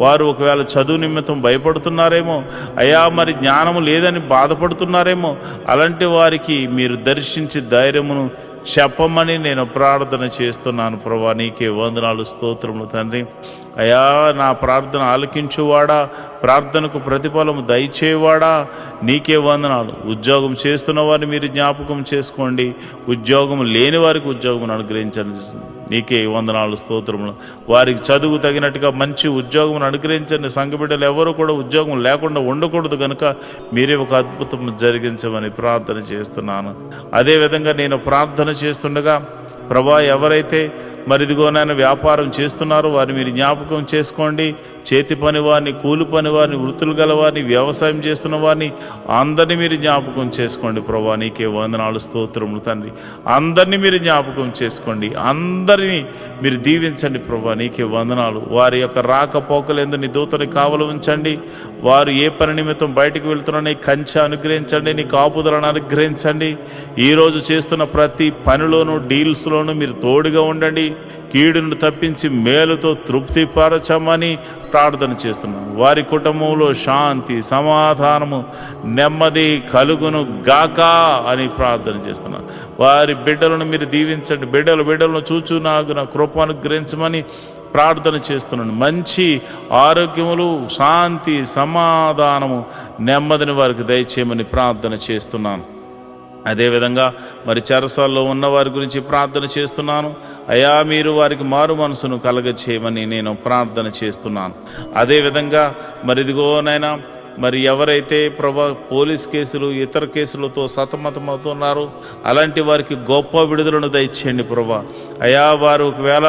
వారు ఒకవేళ చదువు నిమిత్తం భయపడుతున్నారేమో అయ్యా, మరి జ్ఞానము లేదని బాధపడుతున్నారేమో, అలాంటి వారికి మీరు దర్శించి ధైర్యమును చెప్పమని నేను ప్రార్థన చేస్తున్నాను ప్రభా. నీకే వందనాలు, స్తోత్రములు తండ్రి. అయ్యా, నా ప్రార్థన ఆలకించువాడా, ప్రార్థనకు ప్రతిఫలము దయచేవాడా, నీకే వందనాలు. ఉద్యోగం చేస్తున్న వారిని మీరు జ్ఞాపకం చేసుకోండి. ఉద్యోగం లేని వారికి ఉద్యోగం అనుగ్రహించండి. నీకే వందనాలు, స్తోత్రములు. వారికి చదువు తగినట్టుగా మంచి ఉద్యోగం అనుగ్రహించండి. సంఘ బిడ్డలు ఎవరు కూడా ఉద్యోగం లేకుండా ఉండకూడదు కనుక మీరే ఒక అద్భుతం జరిగించమని ప్రార్థన చేస్తున్నాను. అదేవిధంగా నేను ప్రార్థన చేస్తుండగా ప్రభా, ఎవరైతే మరి ఇదిగోనైనా వ్యాపారం చేస్తున్నారు వారిని మీరు జ్ఞాపకం చేసుకోండి. చేతి పని వారిని, కూలి పని వారిని, వృత్తులు గల వారిని, వ్యవసాయం చేస్తున్న వారిని అందరినీ మీరు జ్ఞాపకం చేసుకోండి ప్రభా. నీకే వందనాలు, స్తోత్రములు తండ్రి. అందరినీ మీరు జ్ఞాపకం చేసుకోండి, అందరినీ మీరు దీవించండి ప్రభా. నీకే వందనాలు. వారి యొక్క రాకపోకలందు నీ దూతని కావలి ఉంచండి. వారు ఏ పని నిమిత్తం బయటకు వెళ్తున్నారని కంచె అనుగ్రహించండి, నీ కాపుదలను అనుగ్రహించండి. ఈరోజు చేస్తున్న ప్రతి పనిలోనూ, డీల్స్లోనూ మీరు తోడుగా ఉండండి. కీడును తప్పించి మేలుతో తృప్తిపరచమని ప్రార్థన చేస్తున్నాను. వారి కుటుంబంలో శాంతి, సమాధానము, నెమ్మది కలుగును గాక అని ప్రార్థన చేస్తున్నాను. వారి బిడ్డలను మీరు దీవించండి. బిడ్డలను చూచు నాకు నా కృప అనుగ్రహించమని ప్రార్థన చేస్తున్నాను. మంచి ఆరోగ్యములు, శాంతి, సమాధానము, నెమ్మదిని వారికి దయచేయమని ప్రార్థన చేస్తున్నాను. అదేవిధంగా మరి చెరసాల్లో ఉన్న వారి గురించి ప్రార్థన చేస్తున్నాను అయ్యా. మీరు వారికి మారు మనసును కలగచేయమని నేను ప్రార్థన చేస్తున్నాను. అదేవిధంగా మరి ఇదిగోనైనా మరి ఎవరైతే ప్రభా పోలీస్ కేసులు, ఇతర కేసులతో సతమతమవుతున్నారో అలాంటి వారికి గొప్ప విడుదలను దయచేయండి ప్రభా. అయ్యా, వారు ఒకవేళ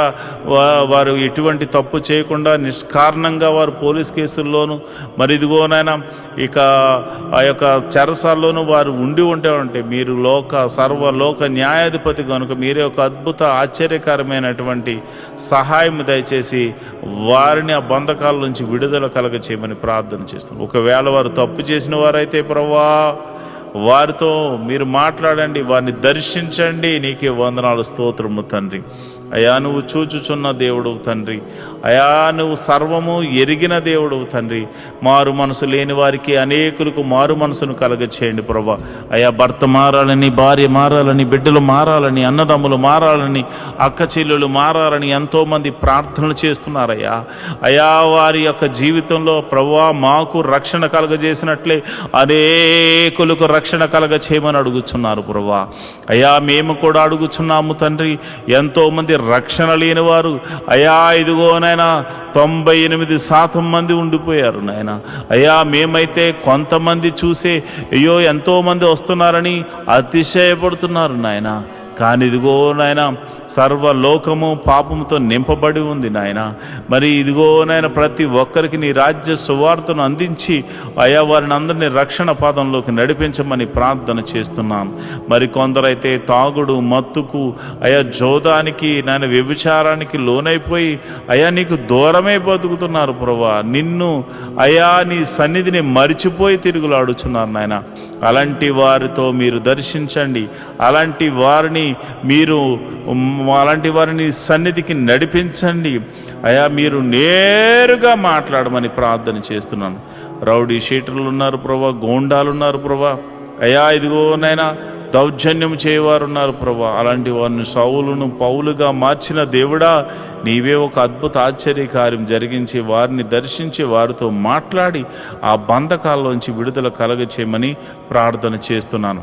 వారు ఎటువంటి తప్పు చేయకుండా నిష్కారణంగా వారు పోలీస్ కేసుల్లోనూ మరి ఇదిగోనైనా ఇక ఆ యొక్క చెరసాల్లోనూ వారు ఉంటే మీరు సర్వలోక న్యాయాధిపతి కనుక మీరే ఒక అద్భుత ఆశ్చర్యకరమైనటువంటి సహాయం దయచేసి వారిని ఆ బంధకాల నుంచి విడుదల కలగ చేయమని ప్రార్థన చేస్తున్నాం. ఒకవేళ వారు తప్పు చేసిన వారైతే ప్రభువా వారితో మీరు మాట్లాడండి, వారిని దర్శించండి. నీకే వందనాలు, స్తోత్రము తండ్రి. అయా, నువ్వు చూచుచున్న దేవుడు తండ్రి. అయా, నువ్వు సర్వము ఎరిగిన దేవుడు తండ్రి. మారు మనసు లేని వారికి అనేకులకు మారు మనసును కలగచేయండి ప్రభా. అయా, భర్త మారాలని, భార్య మారాలని, బిడ్డలు మారాలని, అన్నదమ్ములు మారాలని, అక్క చెల్లెలు మారాలని ఎంతోమంది ప్రార్థనలు చేస్తున్నారయ్యా. అయా, వారి యొక్క జీవితంలో ప్రభువా మాకు రక్షణ కలగజేసినట్లే అనేకులకు రక్షణ కలగచేయమని అడుగుచున్నారు ప్రభువా. అయా, మేము కూడా అడుగుచున్నాము తండ్రి. ఎంతోమంది రక్షణ లేని వారు అయా ఇదిగో నాయన 98% మంది ఉండిపోయారు నాయన. అయ్యా, మేమైతే కొంతమంది చూసే అయ్యో ఎంతోమంది వస్తున్నారని అతిశయపడుతున్నారు నాయన. కానీ ఇదిగో నాయన సర్వలోకము పాపముతో నింపబడి ఉంది నాయన. మరి ఇదిగో నాయన ప్రతి ఒక్కరికి నీ రాజ్య సువార్తను అందించి అయా వారిని అందరినీ రక్షణ పాదంలోకి నడిపించమని ప్రార్థన చేస్తున్నాను. మరి కొందరైతే తాగుడు మత్తుకు అయా జోదానికి నాయన వ్యభిచారానికి లోనైపోయి అయా నీకు దూరమే బతుకుతున్నారు ప్రభువా. నిన్ను అయా నీ సన్నిధిని మరిచిపోయి తిరుగులాడుచున్నారు నాయన. అలాంటి వారితో మీరు దర్శించండి, అలాంటి వారిని సన్నిధికి నడిపించండి అయా. మీరు నేరుగా మాట్లాడమని ప్రార్థన చేస్తున్నాను. రౌడీ షీటర్లు ఉన్నారు ప్రభా, గోండాలు ఉన్నారు ప్రభా అయా. ఇదిగో నైనా దౌర్జన్యం చేయవారు ఉన్నారు ప్రభా. అలాంటి వారిని సౌలును పౌలుగా మార్చిన దేవుడా, నీవే ఒక అద్భుత ఆశ్చర్యకార్యం జరిగించి వారిని దర్శించి వారితో మాట్లాడి ఆ బంధకాల్లోంచి విడుదల కలగచేయమని ప్రార్థన చేస్తున్నాను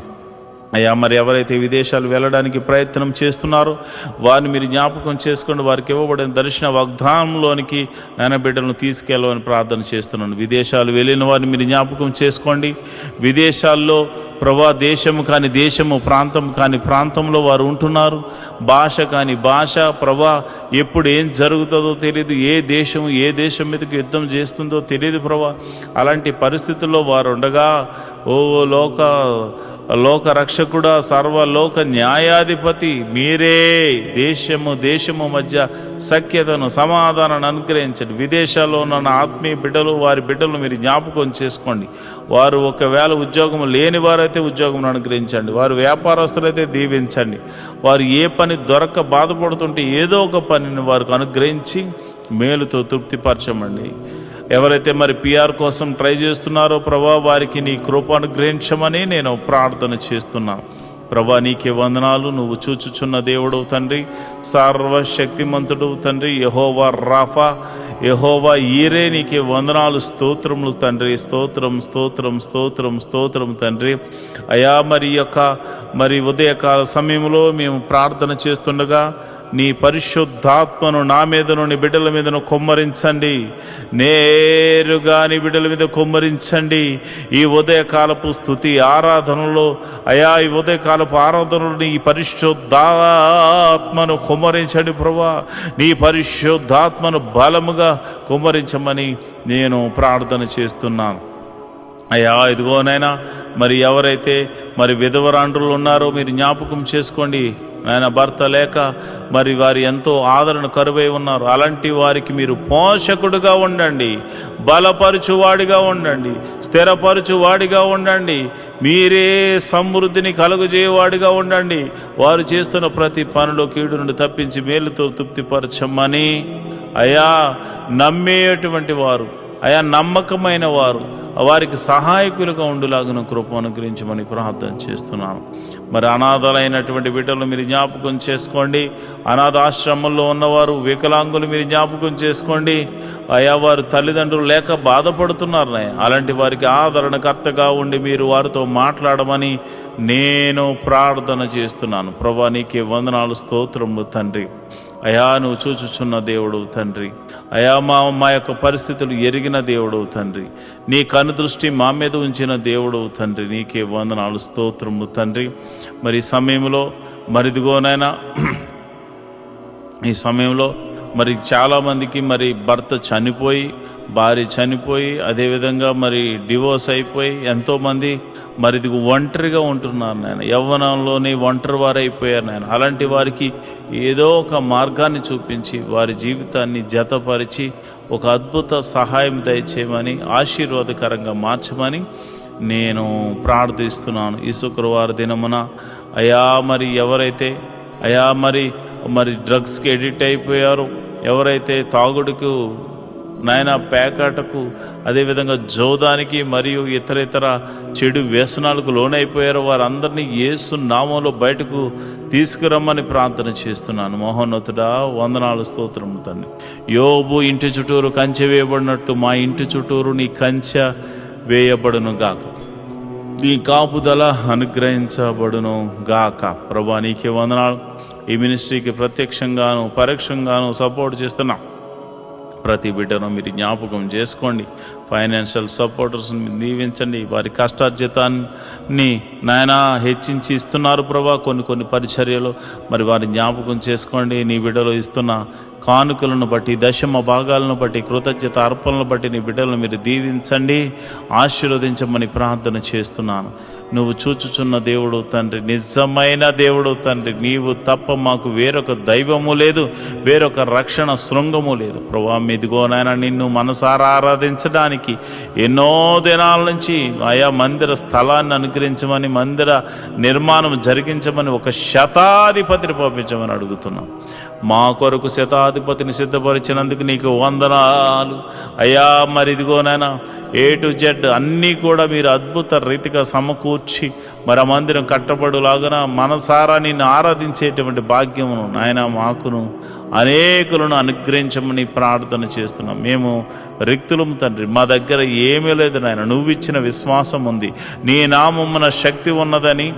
అయ్యా. మరి ఎవరైతే విదేశాలు వెళ్ళడానికి ప్రయత్నం చేస్తున్నారో వారిని మీరు జ్ఞాపకం చేసుకోండి. వారికి ఇవ్వబడిన దర్శన వాగ్దానంలోనికి నాయన బిడ్డలను తీసుకెళ్ళమని ప్రార్థన చేస్తున్నాను. విదేశాలు వెళ్ళిన వారిని మీరు జ్ఞాపకం చేసుకోండి. విదేశాల్లో ప్రభా దేశము కాని దేశము, ప్రాంతం కాని ప్రాంతంలో వారు ఉంటున్నారు. భాష కాని భాష ప్రభా, ఎప్పుడు ఏం జరుగుతుందో తెలియదు. ఏ దేశం మీదకి యుద్ధం చేస్తుందో తెలియదు ప్రభా. అలాంటి పరిస్థితుల్లో వారు ఉండగా ఓ లోక రక్షకుడా, సర్వలోక న్యాయాధిపతి మీరే దేశము మధ్య సఖ్యతను సమాధానాన్ని అనుగ్రహించండి. విదేశాల్లో ఉన్న ఆత్మీయ బిడ్డలు, వారి బిడ్డలు మీరు జ్ఞాపకం చేసుకోండి. వారు ఒకవేళ ఉద్యోగం లేని వారైతే ఉద్యోగం అనుగ్రహించండి. వారు వ్యాపారస్తులైతే దీవించండి. వారు ఏ పని దొరక్క బాధపడుతుంటే ఏదో ఒక పనిని వారికి అనుగ్రహించి మేలుతో తృప్తిపరచమండి. ఎవరైతే మరి పిఆర్ కోసం ట్రై చేస్తున్నారో ప్రభా, వారికి నీ కృప అనుగ్రహించమని నేను ప్రార్థన చేస్తున్నాను. ప్రభా నీకే వందనాలు. నువ్వు చూచుచున్న దేవుడు తండ్రి, సర్వశక్తిమంతుడు తండ్రి, యెహోవా రాఫా, యెహోవా ఈరే, నీకే వందనాలు, స్తోత్రములు తండ్రి. స్తోత్రం తండ్రి అయా. మరి ఉదయకాల సమయంలో మేము ప్రార్థన చేస్తుండగా నీ పరిశుద్ధాత్మను నా మీదను నీ బిడ్డల మీదను కుమ్మరించండి. నేరుగా నీ బిడ్డల మీద కుమ్మరించండి. ఈ ఉదయకాలపు స్తుతి ఆరాధనలో అయా, ఈ ఉదయకాలపు ఆరాధనలో నీ పరిశుద్ధాత్మను కుమ్మరించండి ప్రభా. నీ పరిశుద్ధాత్మను బలముగా కుమ్మరించమని నేను ప్రార్థన చేస్తున్నాను అయ్యా. ఇదిగోనైనా మరి ఎవరైతే మరి విధవరాండ్రులు ఉన్నారో మీరు జ్ఞాపకం చేసుకోండి నాయన. భర్త లేక మరి వారు ఎంతో ఆదరణ కరువై ఉన్నారు. అలాంటి వారికి మీరు పోషకుడుగా ఉండండి, బలపరచువాడిగా ఉండండి, స్థిరపరచువాడిగా ఉండండి. మీరే సమృద్ధిని కలుగజేయవాడిగా ఉండండి. వారు చేస్తున్న ప్రతి పనిలో కీడు నుండి తప్పించి మేలుతో తృప్తిపరచమని అయా. నమ్మేటువంటి వారు అయా, నమ్మకమైన వారు, వారికి సహాయకులుగా ఉండులాగిన కృప అనుగ్రహించమని ప్రార్థన చేస్తున్నాను. మరి అనాథలైనటువంటి బిడ్డలు మీరు జ్ఞాపకం చేసుకోండి. అనాథాశ్రమంలో ఉన్నవారు, వికలాంగులు మీరు జ్ఞాపకం చేసుకోండి అయా. వారు తల్లిదండ్రులు లేక బాధపడుతున్నారు. అలాంటి వారికి ఆదరణకర్తగా ఉండి మీరు వారితో మాట్లాడమని నేను ప్రార్థన చేస్తున్నాను. ప్రభా నీకే వందనాలు, స్తోత్రములు తండ్రి అయా. నువ్వు చూచుచున్న దేవుడు తండ్రి అయా. మా యొక్క పరిస్థితులు ఎరిగిన దేవుడు తండ్రి. నీ కనుదృష్టి మా మీద ఉంచిన దేవుడు తండ్రి. నీకే వందనాలు, స్తోత్రము తండ్రి. మరి ఈ సమయంలో మరిదిగోనైనా ఈ సమయంలో మరి చాలామందికి మరి భర్త చనిపోయి, భార్య చనిపోయి, అదేవిధంగా మరి డివోర్స్ అయిపోయి ఎంతోమంది మరి ఇది ఒంటరిగా ఉంటున్నారు నాయన. యవ్వనంలోనే ఒంటరి వారు అయిపోయారు నాయన. అలాంటి వారికి ఏదో ఒక మార్గాన్ని చూపించి వారి జీవితాన్ని జతపరిచి ఒక అద్భుత సహాయం దయచేయమని, ఆశీర్వాదకరంగా మార్చమని నేను ప్రార్థిస్తున్నాను. ఈ శుక్రవారం దినమున అయా మరి ఎవరైతే అయా మరి డ్రగ్స్కి ఎడిక్ట్ అయిపోయారో, ఎవరైతే తాగుడుకు నాయన, పేకాటకు, అదేవిధంగా జోదానికి మరియు ఇతర చెడు వ్యసనాలకు లోనైపోయారో వారందరినీ యేసు నామంలో బయటకు తీసుకురమ్మని ప్రార్థన చేస్తున్నాను. మహోన్నతుడా వందనాలు, స్తోత్రము తండ్రి. యోబు ఇంటి చుట్టూరు కంచె వేయబడినట్టు మా ఇంటి చుట్టూరు నీ కంచె వేయబడును గాక, నీ కాపుదల అనుగ్రహించబడును గాక. ప్రభా నీకే వందనాలు. ఈ మినిస్ట్రీకి ప్రత్యక్షంగాను పరోక్షంగాను సపోర్ట్ చేస్తున్నా ప్రతి బిడ్డను మీరు జ్ఞాపకం చేసుకోండి. ఫైనాన్షియల్ సపోర్టర్స్ని మీరు దీవించండి. వారి కష్టార్జితాన్ని నాయన హెచ్చించి ఇస్తున్నారు ప్రభా కొన్ని పరిచర్యలు, మరి వారి జ్ఞాపకం చేసుకోండి. నీ బిడ్డలు ఇస్తున్న కానుకలను బట్టి, దశమ భాగాలను బట్టి, కృతజ్ఞత అర్పణలను బట్టి నీ బిడ్డలను మీరు దీవించండి, ఆశీర్వదించమని ప్రార్థన చేస్తున్నాను. నువ్వు చూచుచున్న దేవుడు తండ్రి, నిజమైన దేవుడు తండ్రి. నీవు తప్ప మాకు వేరొక దైవము లేదు, వేరొక రక్షణ శృంగము లేదు ప్రభా. ఇదిగో నాయన నిన్ను మనసారా ఆరాధించడానికి ఎన్నో దినాల నుంచి ఆయా మందిర స్థలాన్ని అనుగ్రహించమని, మందిర నిర్మాణం జరిగించమని ఒక శతాధిపతిని పంపించమని అడుగుతున్నాం. మా కొరకు శతాధిపతిని సిద్ధపరిచినందుకు నీకు వందనాలు అయ్యా. మరి ఇదిగోనైనా A to Z అన్నీ కూడా మీరు అద్భుత రీతిగా సమకూర్చి మరి ఆ మందిరం కట్టబడులాగన మనసారా నిన్ను ఆరాధించేటువంటి భాగ్యమును నాయన మాకును అనేకులను అనుగ్రహించమని ప్రార్థన చేస్తున్నాం. మేము రిక్తులం తండ్రి, మా దగ్గర ఏమీ లేదు నాయన. నువ్వు ఇచ్చిన విశ్వాసం ఉంది, నీ నామమున శక్తి ఉన్నదని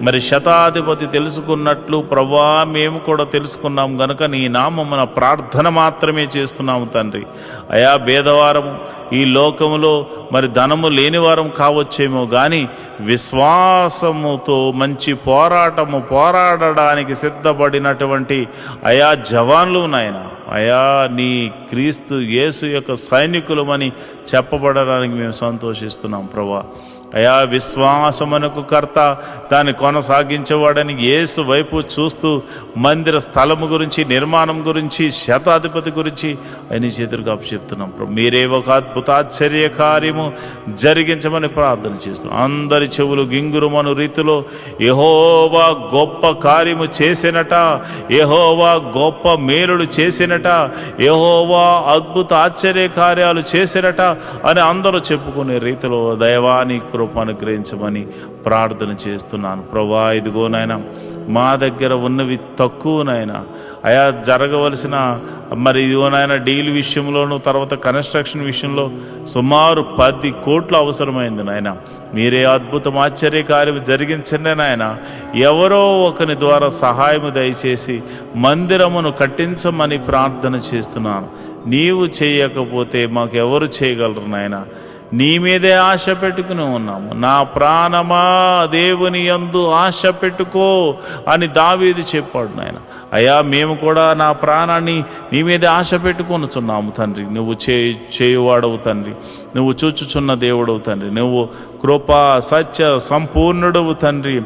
మరి శతాధిపతి తెలుసుకున్నట్లు ప్రభా మేము కూడా తెలుసుకున్నాం గనుక నీ నామమున ప్రార్థన మాత్రమే చేస్తున్నాము తండ్రి. అయా భేదవారము ఈ లోకములో మరి ధనము లేనివారం కావచ్చేమో కానీ విశ్వాసముతో మంచి పోరాడడానికి సిద్ధపడినటువంటి అయా జవాన్లు నాయన, అయా నీ క్రీస్తు యేసు యొక్క సైనికులమని చెప్పబడడానికి మేము సంతోషిస్తున్నాం ప్రభా. అయా విశ్వాసమునకు కర్త, దాన్ని కొనసాగించేవాడని యేసు వైపు చూస్తూ మందిర స్థలము గురించి, నిర్మాణం గురించి, శతాధిపతి గురించి ఆయన చేతులకు అప్పచెప్తున్నాం. మీరే ఒక అద్భుతాశ్చర్య కార్యము జరిగించమని ప్రార్థన చేస్తున్నాం. అందరి చెవులు గింగురుమను రీతిలో యెహోవా గొప్ప కార్యము చేసినట, యెహోవా గొప్ప మేలులు చేసినట, యెహోవా అద్భుత ఆశ్చర్య కార్యాలు చేసినట అని అందరూ చెప్పుకునే రీతిలో దైవాని అనుగ్రహించమని ప్రార్థన చేస్తున్నాను ప్రభా. ఇదిగోనైనా మా దగ్గర ఉన్నవి తక్కువనైనా అయా జరగవలసిన మరి ఇదిగోనైనా డీల్ విషయంలోనూ తర్వాత కన్స్ట్రక్షన్ విషయంలో సుమారు 10 కోట్లు అవసరమైంది నాయన. మీరే అద్భుతం ఆశ్చర్య కార్యం జరిగించండి నాయన. ఎవరో ఒకరి ద్వారా సహాయము దయచేసి మందిరమును కట్టించమని ప్రార్థన చేస్తున్నాను. నీవు చేయకపోతే మాకెవరు చేయగలరు నాయన. నీ మీదే ఆశ పెట్టుకుని ఉన్నాము. నా ప్రాణమా దేవుని యందు ఆశ పెట్టుకో అని దావీదు చెప్పాడు నాయన. అయ్యా మేము కూడా నా ప్రాణాన్ని నీ మీదే ఆశ పెట్టుకొనుచున్నాము తండ్రి. నువ్వు చేయువాడవు తండ్రి, నువ్వు చూచుచున్న దేవుడవు తండ్రి, నువ్వు కృపా సత్య సంపూర్ణుడవు తండ్రి,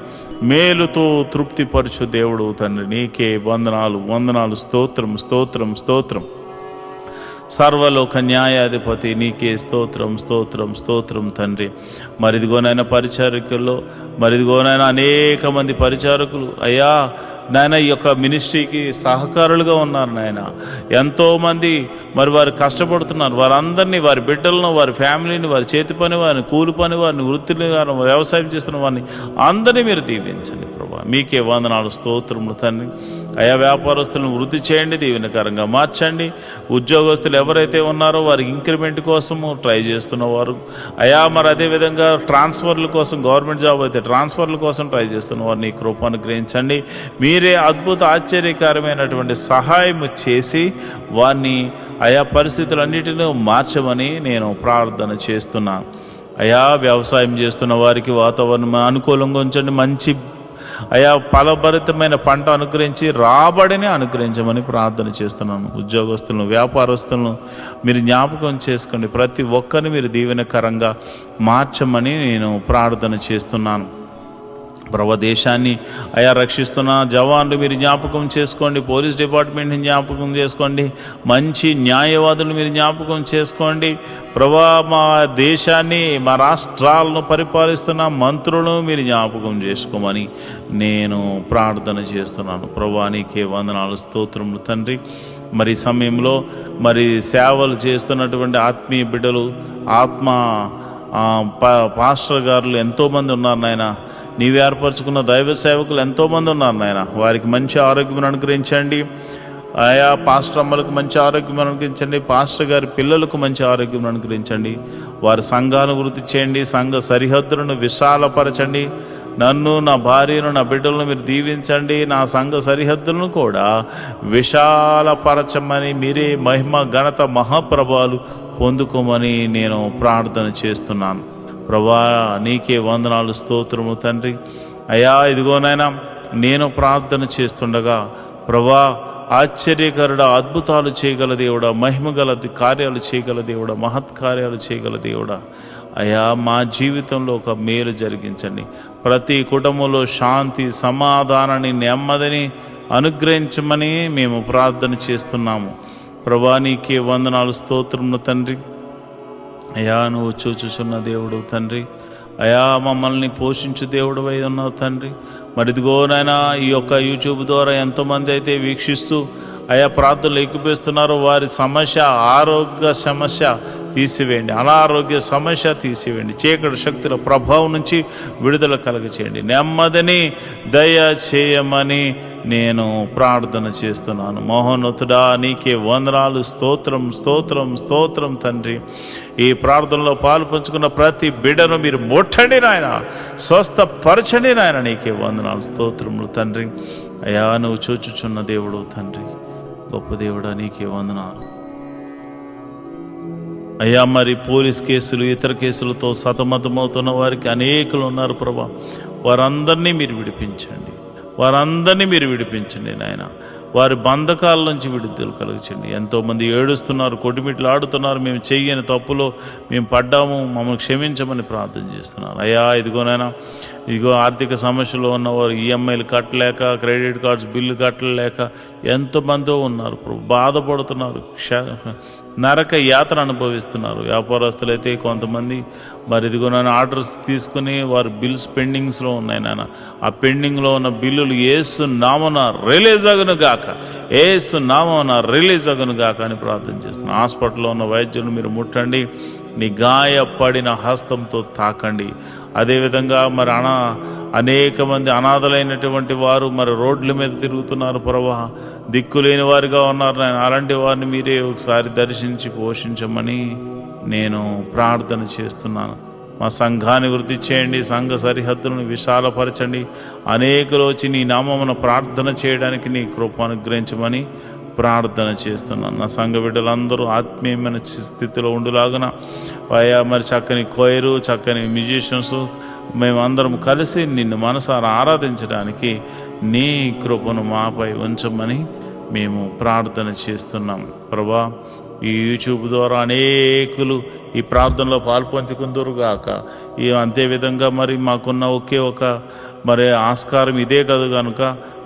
మేలుతో తృప్తిపరచు దేవుడవు తండ్రి. నీకే వందనాలు స్తోత్రం. సర్వలోక న్యాయాధిపతి నీకే స్తోత్రం తండ్రి. మరిదిగోనైనా పరిచారకుల్లో మరిదిగోనైనా అనేక మంది పరిచారకులు అయ్యా నాయన ఈ యొక్క మినిస్ట్రీకి సహకారులుగా ఉన్నారు నాయన. ఎంతోమంది మరి వారు కష్టపడుతున్నారు. వారందరినీ, వారి బిడ్డలను, వారి ఫ్యామిలీని, వారి చేతి పని వారిని, కూలి పని వారిని, వృత్తిని వారిని, వ్యవసాయం చేస్తున్న వారిని అందరినీ మీరు దీవించండి ప్రభా. మీకే వందనాలు స్తోత్రములు తండ్రి. అయా వ్యాపారస్తులను వృద్ధి చేయండి, దీవెనకరంగా మార్చండి. ఉద్యోగస్తులు ఎవరైతే ఉన్నారో వారికి ఇంక్రిమెంట్ కోసము ట్రై చేస్తున్నవారు అయా మరి అదేవిధంగా ట్రాన్స్ఫర్ల కోసం, గవర్నమెంట్ జాబ్ అయితే ట్రాన్స్ఫర్ల కోసం ట్రై చేస్తున్నవారు నీ కృపను గ్రహించండి. మీరే అద్భుత ఆశ్చర్యకరమైనటువంటి సహాయం చేసి వారిని ఆయా పరిస్థితులన్నిటినీ మార్చమని నేను ప్రార్థన చేస్తున్నాను. అయా వ్యవసాయం చేస్తున్న వారికి వాతావరణం అనుకూలంగా ఉంచండి. మంచి అయా ఫలభరితమైన పంట అనుగ్రహించి రాబడిని అనుగ్రహించమని ప్రార్థన చేస్తున్నాను. ఉద్యోగస్తులను, వ్యాపారస్తులను మీరు జ్ఞాపకం చేసుకోండి. ప్రతి ఒక్కరిని మీరు దీవెనకరంగా మార్చమని నేను ప్రార్థన చేస్తున్నాను. ప్రభు దేశాన్ని అయా రక్షిస్తున్న జవాన్లు మీరు జ్ఞాపకం చేసుకోండి. పోలీస్ డిపార్ట్మెంట్ని జ్ఞాపకం చేసుకోండి. మంచి న్యాయవాదులు మీరు జ్ఞాపకం చేసుకోండి. ప్రభా మా దేశాన్ని, మా రాష్ట్రాలను పరిపాలిస్తున్న మంత్రులను మీరు జ్ఞాపకం చేసుకోమని నేను ప్రార్థన చేస్తున్నాను. ప్రభా నీకే వందనాలు స్తోత్రములు తండ్రి. మరి సమయంలో మరి సేవలు చేస్తున్నటువంటి ఆత్మీయ బిడ్డలు, పాస్టర్ గారులు ఎంతోమంది ఉన్నారు నాయన. నీవు ఏర్పరచుకున్న దైవ సేవకులు ఎంతోమంది ఉన్నారు నాయన. వారికి మంచి ఆరోగ్యం అనుగ్రహించండి. ఆయా పాస్టర్ అమ్మలకు మంచి ఆరోగ్యం అనుగ్రహించండి. పాస్టర్ గారి పిల్లలకు మంచి ఆరోగ్యం అనుగ్రహించండి. వారి సంఘాలను వృద్ధి చేయండి. సంఘ సరిహద్దులను విశాలపరచండి. నన్ను, నా భార్యను, నా బిడ్డలను మీరు దీవించండి. నా సంఘ సరిహద్దులను కూడా విశాలపరచమని, మీరే మహిమ, ఘనత, మహాప్రభావాలు పొందుకోమని నేను ప్రార్థన చేస్తున్నాను. ప్రభా, నీకే వందనాలు, స్తోత్రము తండ్రి. అయ్యా, ఇదిగోనైనా నేను ప్రార్థన చేస్తుండగా ప్రభా, ఆశ్చర్యకరుడ, అద్భుతాలు చేయగల దేవుడా, మహిమగల కార్యాలు చేయగల దేవుడా, మహత్కార్యాలు చేయగల దేవుడా, అయ్యా మా జీవితంలో ఒక మేలు జరిగించండి. ప్రతి కుటుంబంలో శాంతి, సమాధానాన్ని, నెమ్మదిని అనుగ్రహించమని మేము ప్రార్థన చేస్తున్నాము. ప్రభా, నీకే వందనాలు, స్తోత్రములు తండ్రి. అయ్యా, నువ్వు చూచుచున్న దేవుడు తండ్రి. అయా, మమ్మల్ని పోషించు దేవుడు అయి ఉన్నావు తండ్రి. మరి ఇదిగోనైనా ఈ యొక్క యూట్యూబ్ ద్వారా ఎంతోమంది అయితే వీక్షిస్తూ అయా ప్రార్థనలు ఎక్కువేస్తున్నారో వారి సమస్య, ఆరోగ్య సమస్య తీసివేయండి, అనారోగ్య సమస్య తీసివేయండి, చీకటి శక్తుల ప్రభావం నుంచి విడుదల కలగచేయండి, నెమ్మదిని దయ చేయమని నేను ప్రార్థన చేస్తున్నాను. మహోన్నతుడా, నీకే వందనాలు, స్తోత్రం స్తోత్రం స్తోత్రం తండ్రి. ఈ ప్రార్థనలో పాలు పంచుకున్న ప్రతి బిడ్డను మీరు ముట్టండి నాయన, స్వస్థపరచండి నాయన. నీకే వందనాలు, స్తోత్రములు తండ్రి. అయ్యా, నువ్వు చూచుచున్న దేవుడు తండ్రి, గొప్ప దేవుడా, నీకే వందనాలు. అయ్యా, మరి పోలీస్ కేసులు, ఇతర కేసులతో సతమతమవుతున్న వారికి అనేకులు ఉన్నారు ప్రభా. వారందరినీ మీరు విడిపించండి, వారందరినీ మీరు విడిపించండి నాయన. వారి బంధకాల నుంచి విడుదల కలుగచండి. ఎంతోమంది ఏడుస్తున్నారు, కొట్టుమిట్లు ఆడుతున్నారు. మేము చెయ్యని తప్పులో మేము పడ్డాము, మమ్మల్ని క్షమించమని ప్రార్థన చేస్తున్నారు. అయ్యా, ఇదిగోనైనా ఇదిగో ఆర్థిక సమస్యలో ఉన్నవారు ఈఎంఐలు కట్టలేక, క్రెడిట్ కార్డ్స్ బిల్లు కట్టలేక ఎంతమందో ఉన్నారు, బాధపడుతున్నారు, నరక యాతన అనుభవిస్తున్నారు. వ్యాపారస్తులు అయితే కొంతమంది మరి ఇదిగో నన్ను ఆర్డర్స్ తీసుకుని వారు బిల్స్ పెండింగ్స్లో ఉన్నాయి నాన్న. ఆ పెండింగ్లో ఉన్న బిల్లులు యేసు నామమున రిలీజ్ అగును గాక, యేసు నామమున రిలీజ్ అగును గాక అని ప్రార్థన చేస్తున్నాను. హాస్పిటల్లో ఉన్న వైద్యులను మీరు ముట్టండి, నీ గాయపడిన హస్తంతో తాకండి. అదేవిధంగా మరి అనేక మంది అనాథలైనటువంటి వారు మరి రోడ్ల మీద తిరుగుతున్నారు ప్రభా, దిక్కులేని వారిగా ఉన్నారు నాయన. అలాంటి వారిని మీరే ఒకసారి దర్శించి పోషించమని నేను ప్రార్థన చేస్తున్నాను. మా సంఘాన్ని వృద్ధి చేయండి, సంఘ సరిహద్దులను విశాలపరచండి. అనేకులు వచ్చి నీ నామమున ప్రార్థన చేయడానికి నీ కృప అనుగ్రహించమని ప్రార్థన చేస్తున్నాను. నా సంఘ బిడ్డలందరూ ఆత్మీయమైన స్థితిలో ఉండులాగున అయ్యా, మరి చక్కని కోయరు, చక్కని మ్యూజిషియన్స్ మేమందరం కలిసి నిన్ను మనసారా ఆరాధించడానికి నీ కృపను మాపై ఉంచమని మేము ప్రార్థన చేస్తున్నాం ప్రభా. ఈ యూట్యూబ్ ద్వారా అనేకులు ఈ ప్రార్థనలో పాల్పంచుకుందరుగాక. అంతేవిధంగా మరి మాకున్న ఒకే ఒక మరి ఆస్కారం ఇదే కదా కనుక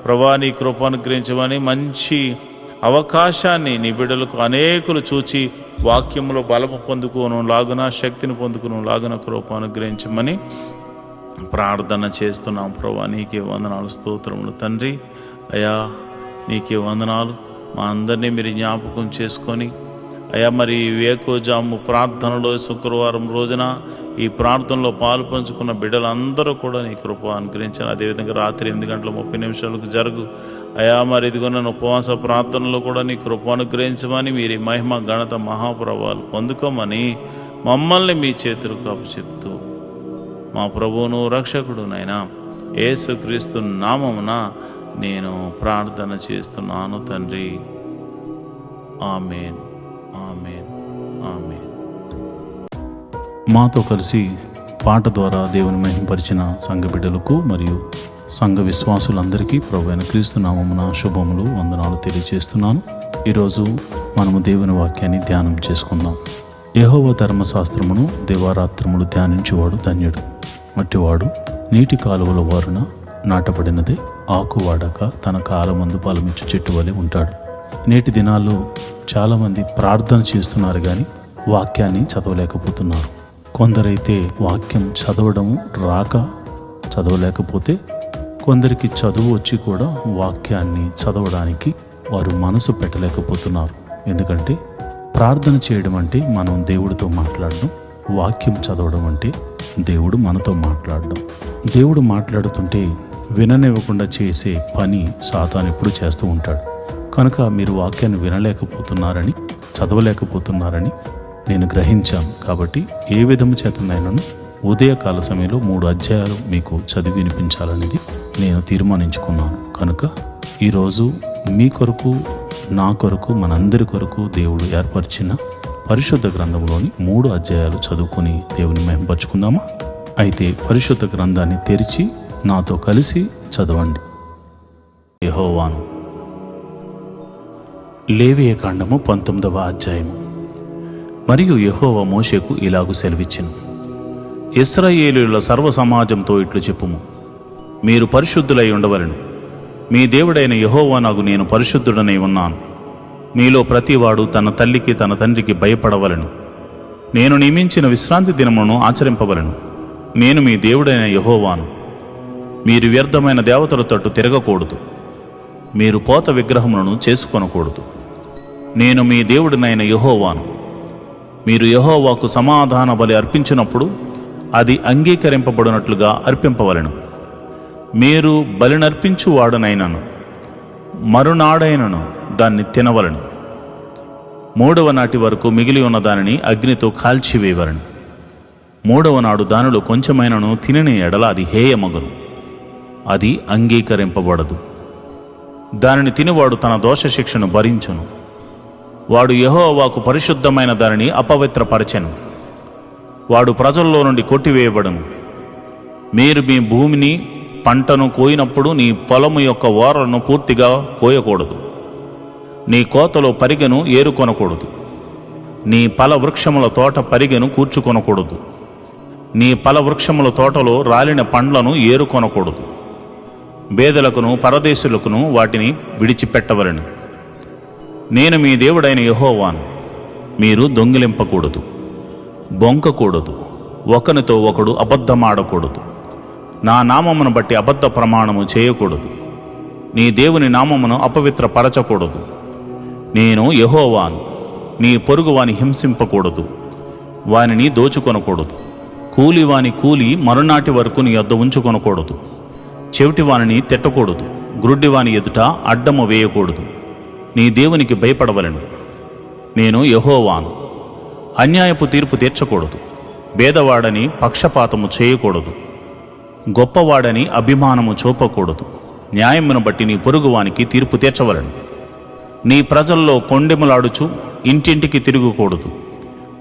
ప్రభా, నీ కృప అనుగ్రహించమని మంచి అవకాశాన్ని నీ బిడ్డలకు అనేకులు చూచి వాక్యంలో బలము పొందుకోను లాగున, శక్తిని పొందుకును లాగున కృప అనుగ్రహించమని ప్రార్థన చేస్తున్నాం ప్రభా. నీకే వందనాలు, స్తోత్రములు తండ్రి. అయ్యా, నీకే వందనాలు. మా అందరినీ మీరు జ్ఞాపకం చేసుకొని అయ్యా, మరి వేకోజాము ప్రార్థనలో శుక్రవారం రోజున ఈ ప్రార్థనలో పాలు పంచుకున్న బిడ్డలందరూ కూడా నీ కృప అనుగ్రహించాను. అదేవిధంగా రాత్రి 8:30 జరుగు అయ్యా, మరి ఇదిగోన్న ఉపవాస ప్రార్థనలో కూడా నీ కృప అనుగ్రహించమని, మీరు మహిమ, ఘనత, మహాప్రభావాలు పొందుకోమని మమ్మల్ని మీ చేతులకు అప్పచెప్తూ మా ప్రభువును రక్షకుడు నైనా యేసుక్రీస్తు నామమున నేను ప్రార్థన చేస్తున్నాను తండ్రి. ఆమేన్, ఆమేన్, ఆమేన్. మాతో కలిసి పాట ద్వారా దేవుని మహింపరిచిన సంఘ బిడ్డలకు మరియు సంఘ విశ్వాసులందరికీ ప్రభువైన క్రీస్తు నామమున శుభములు, వందనాలు తెలియజేస్తున్నాను. ఈరోజు మనము దేవుని వాక్యాన్ని ధ్యానం చేసుకుందాం. యెహోవా ధర్మశాస్త్రమును దివారాత్రములు ధ్యానించేవాడు ధన్యుడు. అట్టివాడు నీటి కాలువల వారున నాటబడినదే, ఆకువాడక తన కాలమందు ఫలమిచ్చు చెట్టు వలె ఉంటాడు. నేటి దినాల్లో చాలామంది ప్రార్థన చేస్తున్నారు కానీ వాక్యాన్ని చదవలేకపోతున్నారు. కొందరైతే వాక్యం చదవడము రాక చదవలేకపోతే, కొందరికి చదువు వచ్చి కూడా వాక్యాన్ని చదవడానికి వారు మనసు పెట్టలేకపోతున్నారు. ఎందుకంటే ప్రార్థన చేయడం అంటే మనం దేవుడితో మాట్లాడడం, వాక్యం చదవడం అంటే దేవుడు మనతో మాట్లాడడం. దేవుడు మాట్లాడుతుంటే విననివ్వకుండా చేసే పని సాతాను ఎప్పుడు చేస్తూ ఉంటాడు. కనుక మీరు వాక్యాన్ని వినలేకపోతున్నారని, చదవలేకపోతున్నారని నేను గ్రహించాను. కాబట్టి ఏ విధము చేతనైనాను ఉదయకాల సమయంలో 3 అధ్యాయాలు మీకు చదివి వినిపించాలనేది నేను తీర్మానించుకున్నాను. కనుక ఈరోజు మీ కొరకు, నా కొరకు, మనందరి కొరకు దేవుడు ఏర్పరిచిన పరిశుద్ధ గ్రంథంలోని 3 అధ్యాయాలు చదువుకొని దేవుని మహిమపరుచుకుందామా? అయితే పరిశుద్ధ గ్రంథాన్ని తెరిచి నాతో కలిసి చదవండి. యెహోవాను. లేవియ కాండము 19వ అధ్యాయము. మరియు యెహోవా మోషేకు ఇలాగు సెలవిచ్చెను, ఇశ్రాయేలీయుల సర్వ సమాజంతో ఇట్లు చెప్పుము, మీరు పరిశుద్ధులై ఉండవలెను. మీ దేవుడైన యెహోవానగు నేను పరిశుద్ధుడనై ఉన్నాను. మీలో ప్రతివాడు తన తల్లికి తన తండ్రికి భయపడవలెను. నేను నియమించిన విశ్రాంతి దినమును ఆచరింపవలెను. నేను మీ దేవుడైన యెహోవాను. మీరు వ్యర్థమైన దేవతల తట్టు తిరగకూడదు. మీరు పోత విగ్రహములను చేసుకొనకూడదు. నేను మీ దేవుడినైన యెహోవాను. మీరు యెహోవాకు సమాధాన బలి అర్పించినప్పుడు అది అంగీకరింపబడినట్లుగా అర్పింపవలెను. మీరు బలినర్పించువాడనైనను మరునాడైనను దాన్ని తినవలెను. 3వ నాటి వరకు మిగిలి ఉన్న దానిని అగ్నితో కాల్చివేయవలెను. 3వ నాడు దానిలో కొంచెమైనను తినని ఎడల అది హేయమగును, అది అంగీకరింపబడదు. దానిని తినివాడు తన దోష శిక్షను భరించును. వాడు యెహోవాకు పరిశుద్ధమైన దానిని అపవిత్రపరచెను. వాడు ప్రజల్లో నుండి కొట్టివేయబడును. మీరు మీ భూమిని పంటను కోయినప్పుడు నీ పొలము యొక్క ఓరలను పూర్తిగా కోయకూడదు. నీ కోతలో పరిగెను ఏరుకొనకూడదు. నీ ఫల వృక్షముల తోట పరిగెను కూర్చుకొనకూడదు. నీ ఫల వృక్షముల తోటలో రాలిన పండ్లను ఏరుకొనకూడదు. బేదలకును పరదేశులకును వాటిని విడిచిపెట్టవలెను. నేను మీ దేవుడైన యెహోవాను. మీరు దొంగిలింపకూడదు, బొంకకూడదు, ఒకనితో ఒకడు అబద్ధమాడకూడదు. నా నామమును బట్టి అబద్ధ ప్రమాణము చేయకూడదు. నీ దేవుని నామమును అపవిత్రపరచకూడదు. నేను యెహోవాను. నీ పొరుగువాని హింసింపకూడదు, వానిని దోచుకొనకూడదు. కూలివాని కూలి మరునాటి వరకు నీ యొద్ద ఉంచుకొనకూడదు. చెవిటివానిని తిట్టకూడదు. గ్రుడ్డివాని ఎదుట అడ్డము వేయకూడదు. నీ దేవునికి భయపడవలెను. నేను యెహోవాను. అన్యాయపు తీర్పు తీర్చకూడదు. భేదవాడని పక్షపాతము చేయకూడదు. గొప్పవాడని అభిమానము చూపకూడదు. న్యాయమును బట్టి నీ పొరుగువానికి తీర్పు తీర్చవలెను. నీ ప్రజల్లో కొండెములాడుచు ఇంటింటికి తిరగకూడదు.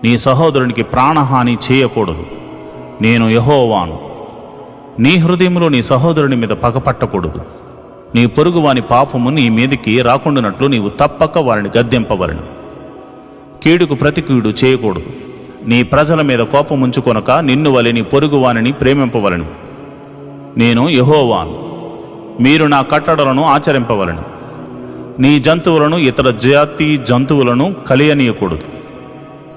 నీ సహోదరునికి ప్రాణహాని చేయకూడదు. నేను యెహోవాను. నీ హృదయంలో నీ సహోదరుని మీద పగపట్టకూడదు. నీ పొరుగువాని పాపము నీ మీదికి రాకుండానట్లు నీవు తప్పక వారిని గద్దెంపవలెను. కీడుకు ప్రతి కీడు చేయకూడదు. నీ ప్రజల మీద కోపముంచుకొనక నిన్ను వలె నీ పొరుగువానిని ప్రేమింపవలెను. నేను యెహోవాను. మీరు నా కట్టడలను ఆచరింపవలెను. నీ జంతువులను ఇతర జాతి జంతువులను కలియనీయకూడదు.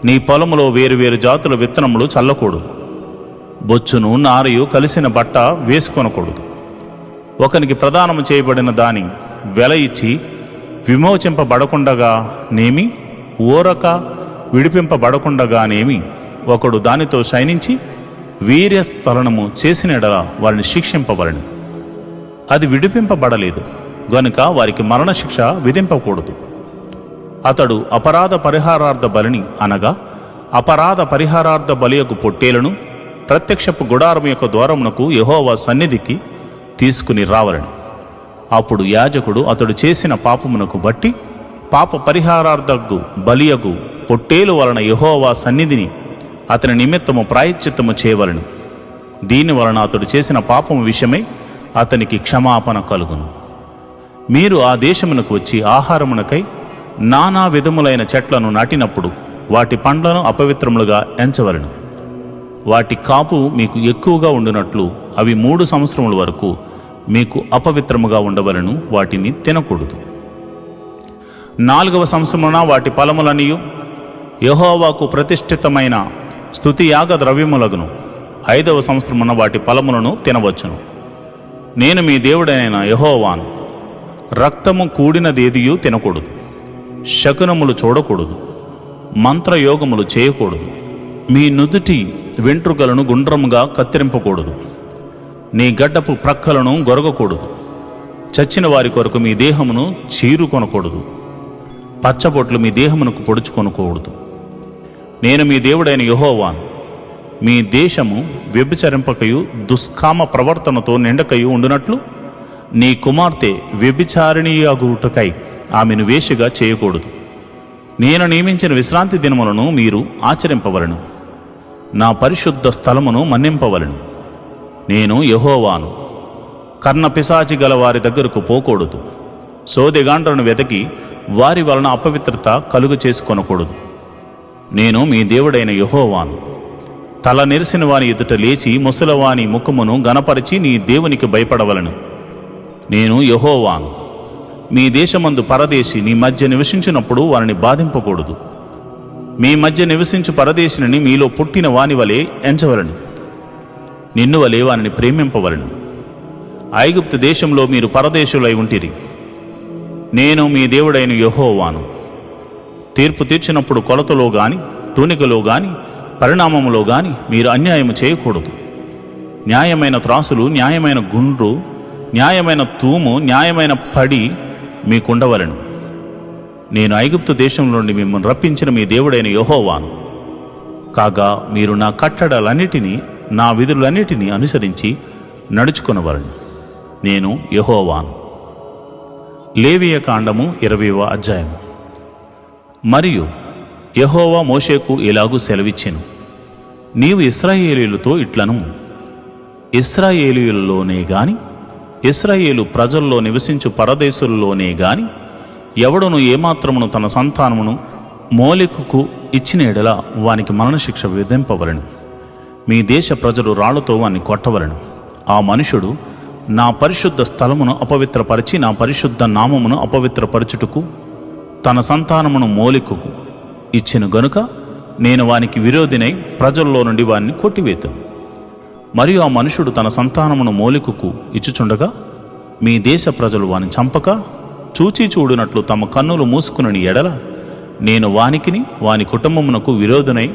నీ పొలములో వేరువేరు జాతుల విత్తనములు చల్లకూడదు. బొచ్చును నారయు కలిసిన బట్ట వేసుకొనకూడదు. ఒకనికి ప్రదానము చేయబడిన దాని వెల ఇచ్చి విమోచింపబడకుండగానేమి, ఊరక విడిపింపబడకుండగానేమి ఒకడు దానితో శయనించి వీర్యస్థలనము చేసిన ఎడల వారిని శిక్షింపవలెను. అది విడిపింపబడలేదు గనుక వారికి మరణశిక్ష విధింపకూడదు. అతడు అపరాధ పరిహారార్థ బలిని అనగా అపరాధ పరిహారార్థ బలియకు పొట్టేలను ప్రత్యక్షపు గుడారం యొక్క ద్వారమునకు యెహోవా సన్నిధికి తీసుకుని రావలెను. అప్పుడు యాజకుడు అతడు చేసిన పాపమునకు బట్టి పాప పరిహారార్థకు బలియగు పొట్టేలు వలన యెహోవా సన్నిధిని అతని నిమిత్తము ప్రాయశ్చిత్తము చేయవలెను. దీని వలన అతడు చేసిన పాపము విషయమై అతనికి క్షమాపణ కలుగును. మీరు ఆ దేశమునకు వచ్చి ఆహారమునకై నానా విధములైన చెట్లను నాటినప్పుడు వాటి పండ్లను అపవిత్రములుగా ఎంచవలెను. వాటి కాపు మీకు ఎక్కువగా ఉండునట్లు అవి 3 సంవత్సరముల వరకు మీకు అపవిత్రముగా ఉండవలెను. వాటిని తినకూడదు. 4వ సంవత్సరమున వాటి ఫలములనియు యెహోవాకు ప్రతిష్ఠితమైన స్తుతియాగ ద్రవ్యములగును. 5వ సంవత్సరమున వాటి ఫలములను తినవచ్చును. నేను మీ దేవుడైన యెహోవాను. రక్తము కూడినదేదియూ తినకూడదు. శకునములు చూడకూడదు. మంత్రయోగములు చేయకూడదు. మీ నుదుటి వెంట్రుకలను గుండ్రముగా కత్తిరింపకూడదు. నీ గడ్డపు ప్రక్కలను గొరగకూడదు. చచ్చిన వారి కొరకు మీ దేహమును చీరుకొనకూడదు. పచ్చబొట్లు మీ దేహమునకు పొడుచుకొనకూడదు. నేను మీ దేవుడైన యెహోవాను. మీ దేశము వ్యభిచరింపకయు దుష్కామ ప్రవర్తనతో నిండకయు ఉండునట్లు నీ కుమార్తె వ్యభిచారిణీయగుటకై ఆమెను వేషగా చేయకూడదు. నేను నియమించిన విశ్రాంతి దినములను మీరు ఆచరింపవలను. నా పరిశుద్ధ స్థలమును మన్నింపవలను. నేను యెహోవాను. కర్ణపిశాచి గల వారి దగ్గరకు పోకూడదు. సోదెగాండ్రను వెతకి వారి వలన అపవిత్రత కలుగు చేసుకొనకూడదు. నేను మీ దేవుడైన యెహోవాను. తల నెరిసిన వాని ఎదుట లేచి ముసలవాని ముఖమును గనపరిచి నీ దేవునికి భయపడవలను. నేను యెహోవాను. మీ దేశమందు పరదేశి నీ మధ్య నివసించినప్పుడు వారిని బాధింపకూడదు. మీ మధ్య నివసించు పరదేశిని మీలో పుట్టిన వాని వలె ఎంచవలను. నిన్ను వలె వారిని ప్రేమింపవలను. ఐగుప్తు దేశంలో మీరు పరదేశులై ఉంటిరి. నేను మీ దేవుడైన యెహోవాను. తీర్పు తీర్చినప్పుడు కొలతలో గాని తూనికలో గాని పరిణామములో గాని మీరు అన్యాయము చేయకూడదు. న్యాయమైన త్రాసులు, న్యాయమైన గుండ్రు, న్యాయమైన తూము, న్యాయమైన పడి మీకుండవలను. నేను ఐగుప్తు దేశం నుండి మిమ్మల్ని రప్పించిన మీ దేవుడైన యెహోవాను. కాగా మీరు నా కట్టడలన్నిటినీ నా విధులన్నిటినీ అనుసరించి నడుచుకొనవలను. నేను యెహోవాను. లేవియ కాండము 20వ అధ్యాయము. మరియు యెహోవా మోషేకు ఇలాగూ సెలవిచ్చెను. నీవు ఇశ్రాయేలీయులతో ఇట్లను, ఇశ్రాయేలీయులలోనే గాని ఇశ్రాయేలు ప్రజల్లో నివసించు పరదేశుల్లోనే గాని ఎవడును ఏమాత్రమును తన సంతానమును మోలెకుకు ఇచ్చిన ఎడల వానికి మరణశిక్ష విధింపవలను. మీ దేశ ప్రజలు రాళ్లతో వాన్ని కొట్టవలను. ఆ మనుషుడు నా పరిశుద్ధ స్థలమును అపవిత్రపరిచి నా పరిశుద్ధ నామమును అపవిత్రపరచుటకు తన సంతానమును మోలెకుకు ఇచ్చెను గనుక నేను వానికి విరోధినై ప్రజల్లో నుండి వారిని కొట్టివేతును. మరియు ఆ మనుషుడు తన సంతానమును మోలెకుకు ఇచ్చుచుండగా మీ దేశ ప్రజలు వాని చంపక చూచి చూడునట్లు తమ కన్నులు మూసుకుని ఎడల నేను వానికిని వాని కుటుంబమునకు విరోధనై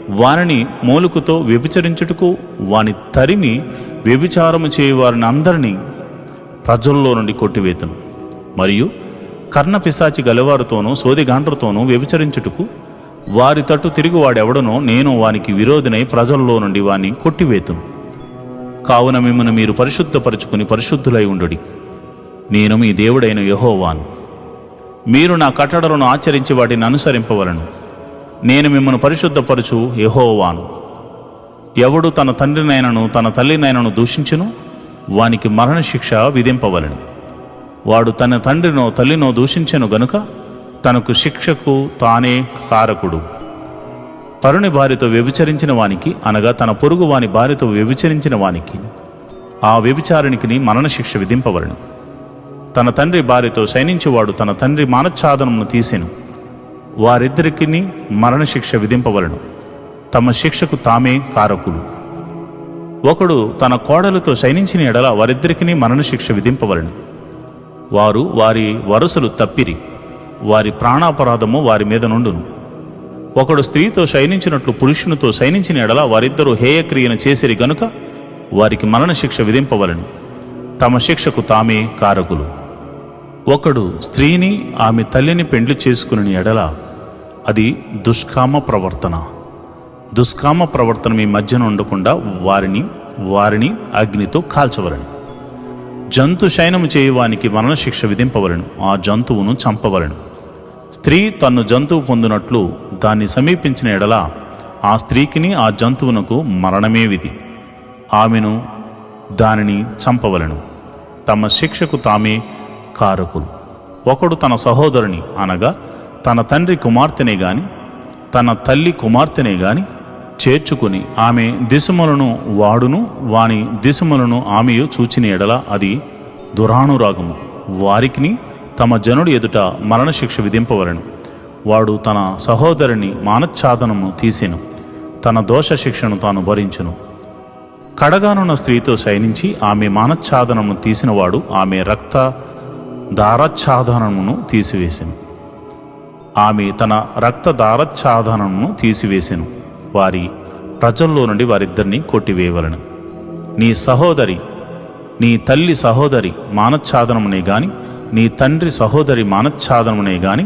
వారిని మోలుకుతో వ్యభిచరించుటకు వాని తరిమి వ్యభిచారము చేయువారిని అందరినీ ప్రజల్లో నుండి కొట్టివేతును. మరియు కర్ణపిశాచి గలవారితోనూ సోదిగాండ్రతోనూ వ్యభిచరించుటకు వారి తట్టు తిరుగువాడెవడనో నేను వానికి విరోధినై ప్రజల్లో నుండి వాని కొట్టివేతును. కావున మిమ్మల్ని మీరు పరిశుద్ధపరచుకుని పరిశుద్ధులై ఉండుడి. నేను మీ దేవుడైన యెహోవాను. మీరు నా కట్టడలను ఆచరించి వాటిని అనుసరింపవలను. నేను మిమ్మల్ని పరిశుద్ధపరచు యెహోవాను. ఎవడు తన తండ్రినైనను తన తల్లినైనను దూషించును వానికి మరణశిక్ష విధింపవలను. వాడు తన తండ్రినో తల్లినో దూషించెను గనుక తనకు శిక్షకు తానే కారకుడు. పరుని భార్యతో వ్యభిచరించిన వానికి, అనగా తన పొరుగు వాని భార్యతో వ్యభిచరించిన వానికి, ఆ వ్యభిచారిణికి మరణశిక్ష విధింపవలను. తన తండ్రి భార్యతో శయనించువాడు తన తండ్రి మానచ్ఛాదనమును తీసెను, వారిద్దరికి మరణశిక్ష విధింపవలను. తమ శిక్షకు తామే కారకులు. ఒకడు తన కోడలతో శయనించిన ఎడల వారిద్దరికి మరణశిక్ష విధింపవలను. వారు వారి వరసలు తప్పిరి, వారి ప్రాణాపరాధము వారి మీద నుండును. ఒకడు స్త్రీతో శయనించినట్లు పురుషునితో శయనించిన ఎడల వారిద్దరూ హేయక్రియను చేసిరి గనుక వారికి మరణశిక్ష విధింపవలను. తమ శిక్షకు తామే కారకులు. ఒకడు స్త్రీని ఆమె తల్లిని పెండ్లి చేసుకుని ఎడల అది దుష్కామ ప్రవర్తన. దుష్కామ ప్రవర్తన మీ మధ్యన ఉండకుండా వారిని అగ్నితో కాల్చవలను. జంతు శయనము చేయువానికి మరణశిక్ష విధింపవలను. ఆ జంతువును చంపవలను. స్త్రీ తన్ను జంతువు పొందినట్లు దాన్ని సమీపించిన ఎడల ఆ స్త్రీకిని ఆ జంతువునకు మరణమే విధి. ఆమెను దానిని చంపవలను. తమ శిక్షకు తామే కారకులు. ఒకడు తన సహోదరుని, అనగా తన తండ్రి కుమార్తెనే గాని తన తల్లి కుమార్తెనే గాని చేర్చుకుని ఆమె దిశములను వాడును వాని దిశములను ఆమెయు చూచిన ఎడల అది దురానురాగము. వారికిని తమ జనుడి ఎదుట మరణశిక్ష విధింపవలను. వాడు తన సహోదరుని మానచ్ఛాదనము తీసెను, తన దోష శిక్షను తాను భరించును. కడగానున్న స్త్రీతో శయనించి ఆమె మానచ్ఛాదనమును తీసినవాడు ఆమె రక్త దారచ్ఛాదనమును తీసివేసెను. ఆమె తన రక్త దారచ్ఛాదనమును తీసివేసెను. వారి ప్రజల్లో నుండి వారిద్దరిని కొట్టివేయవలను. నీ తల్లి సహోదరి మానచ్ఛాదనమునే గాని నీ తండ్రి సహోదరి మానచ్ఛాదనమునే గాని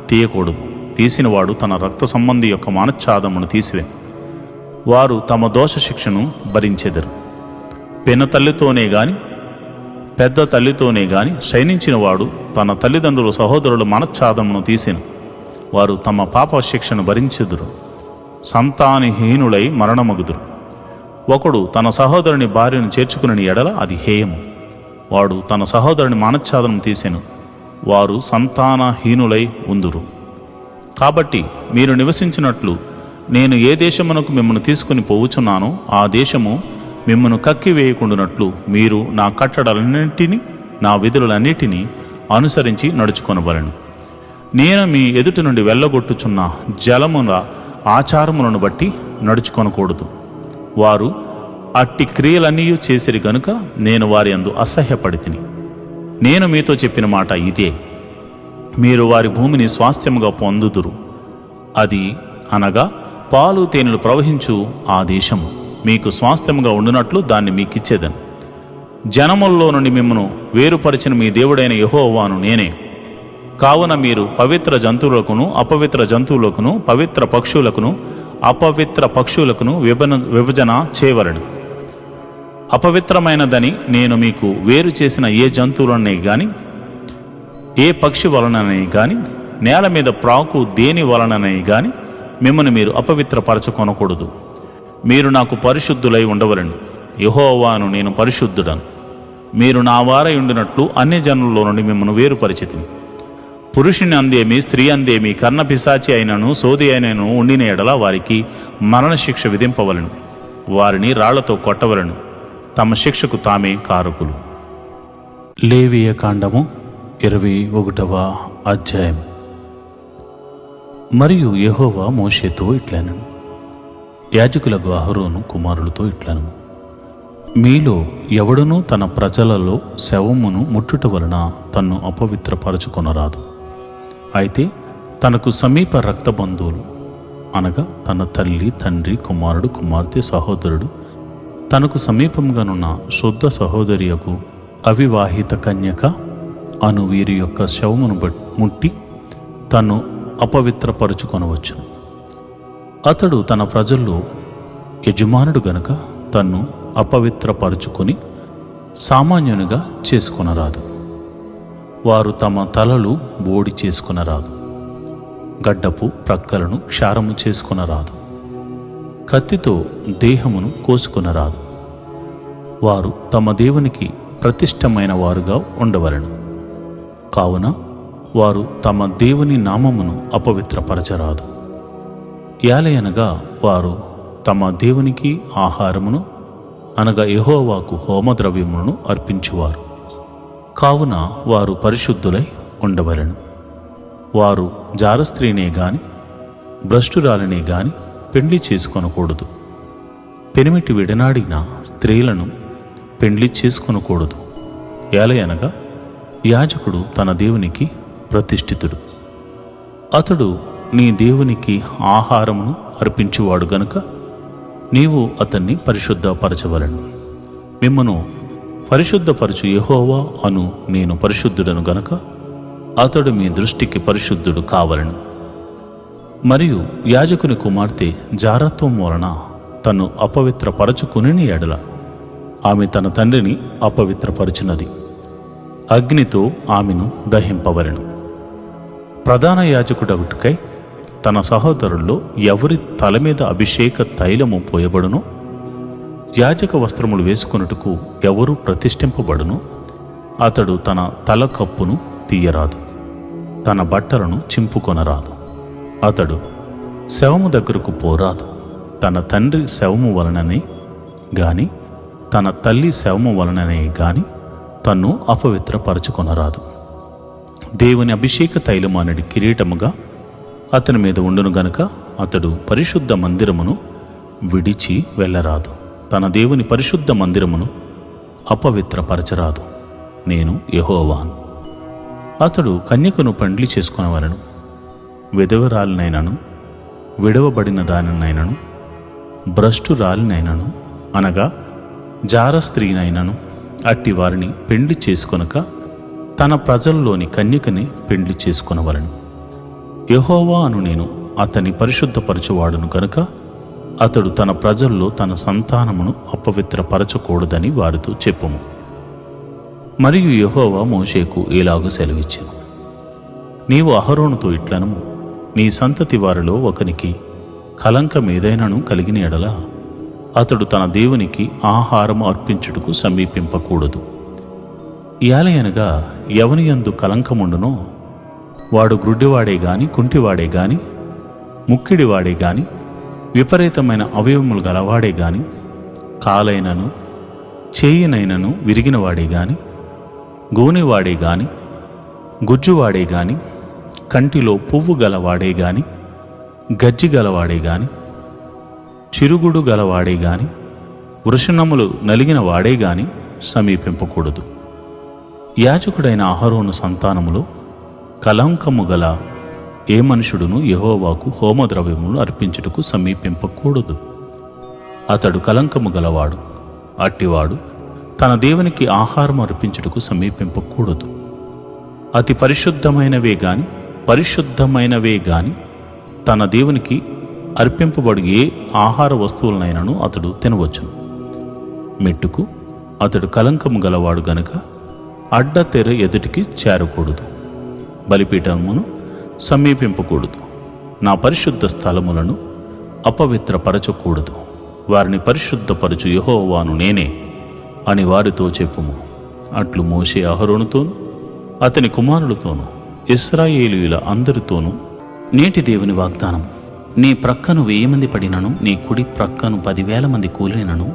తీయకూడదు. తీసినవాడు తన రక్త సంబంధి యొక్క మానచ్ఛాదనమును తీసివేను. వారు తమ దోష శిక్షను భరించెదరు. పిన తల్లితోనే గాని పెద్ద తల్లితోనే గాని శయనించిన వాడు తన తల్లిదండ్రుల సహోదరుల మనచ్ఛాదమును తీసెను. వారు తమ పాప శిక్షను భరించెదరు, సంతానహీనులై మరణమగుదురు. ఒకడు తన సహోదరుని భార్యను చేర్చుకుని ఎడల అది హేయము. వాడు తన సహోదరుని మనచ్ఛాదనం తీసెను, వారు సంతానహీనులై ఉందురు. కాబట్టి మీరు నివసించినట్లు నేను ఏ దేశమునకు మిమ్మల్ని తీసుకుని పోవుచున్నానో ఆ దేశము మిమ్మను కక్కివేయకుండునట్లు మీరు నా కట్టడలన్నింటినీ నా విధులన్నిటినీ అనుసరించి నడుచుకొనవలెను. నేను మీ ఎదుటి నుండి వెళ్ళగొట్టుచున్న జలముల ఆచారములను బట్టి నడుచుకొనకూడదు. వారు అట్టి క్రియలన్నీ చేసిరి గనుక నేను వారి యందు అసహ్యపడితిని. నేను మీతో చెప్పిన మాట ఇదే, మీరు వారి భూమిని స్వాస్థ్యముగా పొందుదురు. అది అనగా పాలు తేనెలు ప్రవహించు ఆ దేశము మీకు స్వాస్థ్యముగా ఉండునట్లు దాన్ని మీకిచ్చేదను. జనముల్లో నుండి మిమ్మను వేరుపరిచిన మీ దేవుడైన యెహోవాను నేనే. కావున మీరు పవిత్ర జంతువులకును అపవిత్ర జంతువులకును, పవిత్ర పక్షులకును అపవిత్ర పక్షులకును విభజన చేయవలెను. అపవిత్రమైనదని నేను మీకు వేరు చేసిన ఏ జంతువులనే గాని, ఏ పక్షి వలననే గాని, నేల మీద ప్రాకు దేని వలననే గాని మిమ్మల్ని మీరు అపవిత్రపరచుకొనకూడదు. మీరు నాకు పరిశుద్ధులై ఉండవలెను. యెహోవాను నేను పరిశుద్ధుడను. మీరు నా వారై ఉండినట్లు అన్ని జనుల్లో నుండి మిమ్మల్ని వేరుపరిచితిని. పురుషుని అందేమి స్త్రీ అందేమి కర్ణపిశాచి అయినను సోది అయినను ఉండిన ఎడల వారికి మరణశిక్ష విధింపవలెను. వారిని రాళ్లతో కొట్టవలెను. తమ శిక్షకు తామే కారకులు. లేవియ కాండము 21వ అధ్యాయం. మరియు యెహోవా మోషేతో ఇట్లనెను, యాజకులకు అహరోను కుమారులతో ఇట్లనెను, మీలో ఎవడునూ తన ప్రజలలో శవమును ముట్టుట వలన తన్ను అపవిత్రపరచుకొనరాదు. అయితే తనకు సమీప రక్త బంధువులు అనగా తన తల్లి, తండ్రి, కుమారుడు, కుమార్తె, సహోదరుడు, తనకు సమీపంగానున్న శుద్ధ సహోదరియకు అవివాహిత కన్యక అను వీరి యొక్క శవమును ముట్టి తన్ను అపవిత్రపరుచుకొనవచ్చును. అతడు తన ప్రజల్లో యజమానుడు గనుక తన్ను అపవిత్రపరుచుకొని సామాన్యునిగా చేసుకొనరాదు. వారు తమ తలలు బోడి చేసుకొనరాదు, గడ్డపు ప్రక్కలను క్షారము చేసుకొనరాదు, కత్తితో దేహమును కోసుకొనరాదు. వారు తమ దేవునికి ప్రతిష్టమైన వారుగా ఉండవలెను. కావున వారు తమ దేవుని నామమును అపవిత్రపరచరాదు. యాలయనగా వారు తమ దేవునికి ఆహారమును అనగా యెహోవాకు హోమద్రవ్యములను అర్పించువారు. కావున వారు పరిశుద్ధులై ఉండవలెను. వారు జారస్త్రీనే గాని భ్రష్టురాలినే గాని పెండ్లి చేసుకొనకూడదు. పెనిమిటి విడనాడిన స్త్రీలను పెండ్లి చేసుకొనకూడదు. ఏలయనగా యాజకుడు తన దేవునికి ప్రతిష్ఠితుడు. అతడు నీ దేవునికి ఆహారమును అర్పించువాడు గనుక నీవు అతన్ని పరిశుద్ధపరచవలెను. మిమ్మను పరిశుద్ధపరచు యెహోవా అను నేను పరిశుద్ధుడను గనుక అతడు మీ దృష్టికి పరిశుద్ధుడు కావలెను. మరియు యాజకుని కుమార్తె జారత్వం వలన తన్ను అపవిత్రపరచుకుని ఎడల ఆమె తన తండ్రిని అపవిత్రపరచునది. అగ్నితో ఆమెను దహింపవలెను. ప్రధాన యాజకుడగుటకై తన సహోదరుల్లో ఎవరి తల మీద అభిషేక తైలము పోయబడునో, యాజక వస్త్రములు వేసుకొనుటకు ఎవరు ప్రతిష్ఠింపబడునో అతడు తన తల కప్పును తీయరాదు, తన బట్టలను చింపుకొనరాదు. అతడు శవము దగ్గరకు పోరాదు. తన తండ్రి శవము వలననే గాని తన తల్లి శవము వలననే గాని తన్ను అపవిత్రపరచుకొనరాదు. దేవుని అభిషేక తైలము అనేది కిరీటముగా అతని మీద ఉండును గనుక అతడు పరిశుద్ధ మందిరమును విడిచి వెళ్ళరాదు. తన దేవుని పరిశుద్ధ మందిరమును అపవిత్రపరచరాదు. నేను యెహోవాను. అతడు కన్యకను పెండ్లి చేసుకొనవలెను. విధవరాలినైనను విడవబడిన దానినైనను భ్రష్టురాలినైనను అనగా జార స్త్రీనైనను అట్టి వారిని పెండ్లి చేసుకొనక తన ప్రజల్లోని కన్యకని పెండ్లి చేసుకొనవలెను. యెహోవా అను నేను అతని పరిశుద్ధపరచువాడును గనుక అతడు తన ప్రజల్లో తన సంతానమును అపవిత్రపరచకూడదని వారితో చెప్పుము. మరియు యెహోవా మోషేకు ఇలాగు సెలవిచ్చెను, నీవు అహరోనుతో ఇట్లనము, నీ సంతతి వారిలో ఒకనికి కలంకమేదైనను కలిగిన ఎడల అతడు తన దేవునికి ఆహారము అర్పించుటకు సమీపింపకూడదు. ఏలయనగా ఎవని యందు కలంకముండునో వాడు గ్రుడ్డివాడే గాని, కుంటివాడే గాని, ముక్కిడివాడే గాని, విపరీతమైన అవయవములు గలవాడే గాని, కాలైనను చేయినైనను విరిగినవాడే గాని, గోనెవాడే గాని, గుజ్జువాడే గాని, కంటిలో పువ్వు గలవాడే గాని, గజ్జి గలవాడే గాని, చిరుగుడు గలవాడే గాని, వృషణములు నలిగిన వాడే గాని సమీపింపకూడదు. యాజకుడైన అహరోను సంతానములో కలంకము గల ఏ మనుషుడును యెహోవాకు హోమద్రవ్యములు అర్పించుటకు సమీపింపకూడదు. అతడు కలంకము గలవాడు. అట్టివాడు తన దేవునికి ఆహారం అర్పించుటకు సమీపింపకూడదు. అతి పరిశుద్ధమైనవే గాని తన దేవునికి అర్పింపబడు ఏ ఆహార వస్తువులనైనను అతడు తినవచ్చును. మెట్టుకు అతడు కలంకము గలవాడు గనుక అడ్డతెర ఎదుటికి చేరకూడదు. బలిపీఠమును సమీపింపకూడదు. నా పరిశుద్ధ స్థలములను అపవిత్రపరచకూడదు. వారిని పరిశుద్ధపరచు యెహోవాను నేనే అని వారితో చెప్పుము. అట్లు మోషే అహరోనుతోను అతని కుమారులతోనూ ఇశ్రాయేలీయుల అందరితోనూ నేటి దేవుని వాగ్దానం, నీ ప్రక్కను 1000 మంది పడినను, నీ కుడి ప్రక్కను 10,000 మంది కూలినను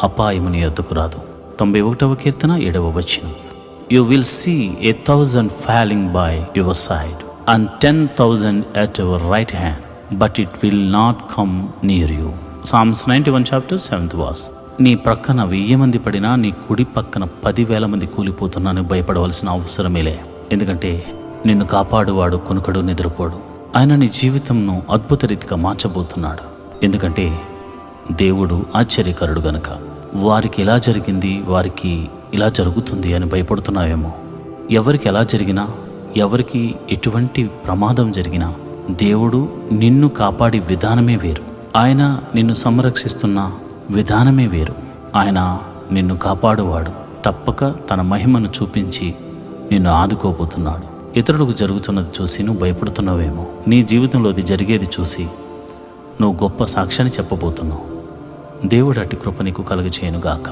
అపాయము నీ యొద్దకు రాదు. 91వ కీర్తన 7వ వచనం. You will see 1,000 falling by your side and 10,000 at your right hand, but it will not come near you. Psalms 91 chapter 7th verse. నీ ప్రక్కన 1000 మంది పడినా, నీ కుడి పక్కన 10,000 మంది కూలిపోతున్నాను భయపడవలసిన అవసరమేలే. ఎందుకంటే నిన్ను కాపాడువాడు కొనుకడు, నిద్రపోడు. ఆయన నీ జీవితంను అద్భుత రీతిగా మార్చబోతున్నాడు. ఎందుకంటే దేవుడు ఆశ్చర్యకరుడు గనుక. వారికి ఎలా జరిగింది, వారికి ఇలా జరుగుతుంది అని భయపడుతున్నావేమో. ఎవరికి ఎలా జరిగినా, ఎవరికి ఎటువంటి ప్రమాదం జరిగినా దేవుడు నిన్ను కాపాడే విధానమే వేరు. ఆయన నిన్ను సంరక్షిస్తున్న విధానమే వేరు. ఆయన నిన్ను కాపాడువాడు. తప్పక తన మహిమను చూపించి నిన్ను ఆదుకోబోతున్నాడు. ఇతరులకు జరుగుతున్నది చూసి నువ్వు భయపడుతున్నావేమో. నీ జీవితంలో అది జరిగేది చూసి నువ్వు గొప్ప సాక్ష్యాన్ని చెప్పబోతున్నావు. దేవుడు అట్టి కృప నీకు కలుగచేయునుగాక.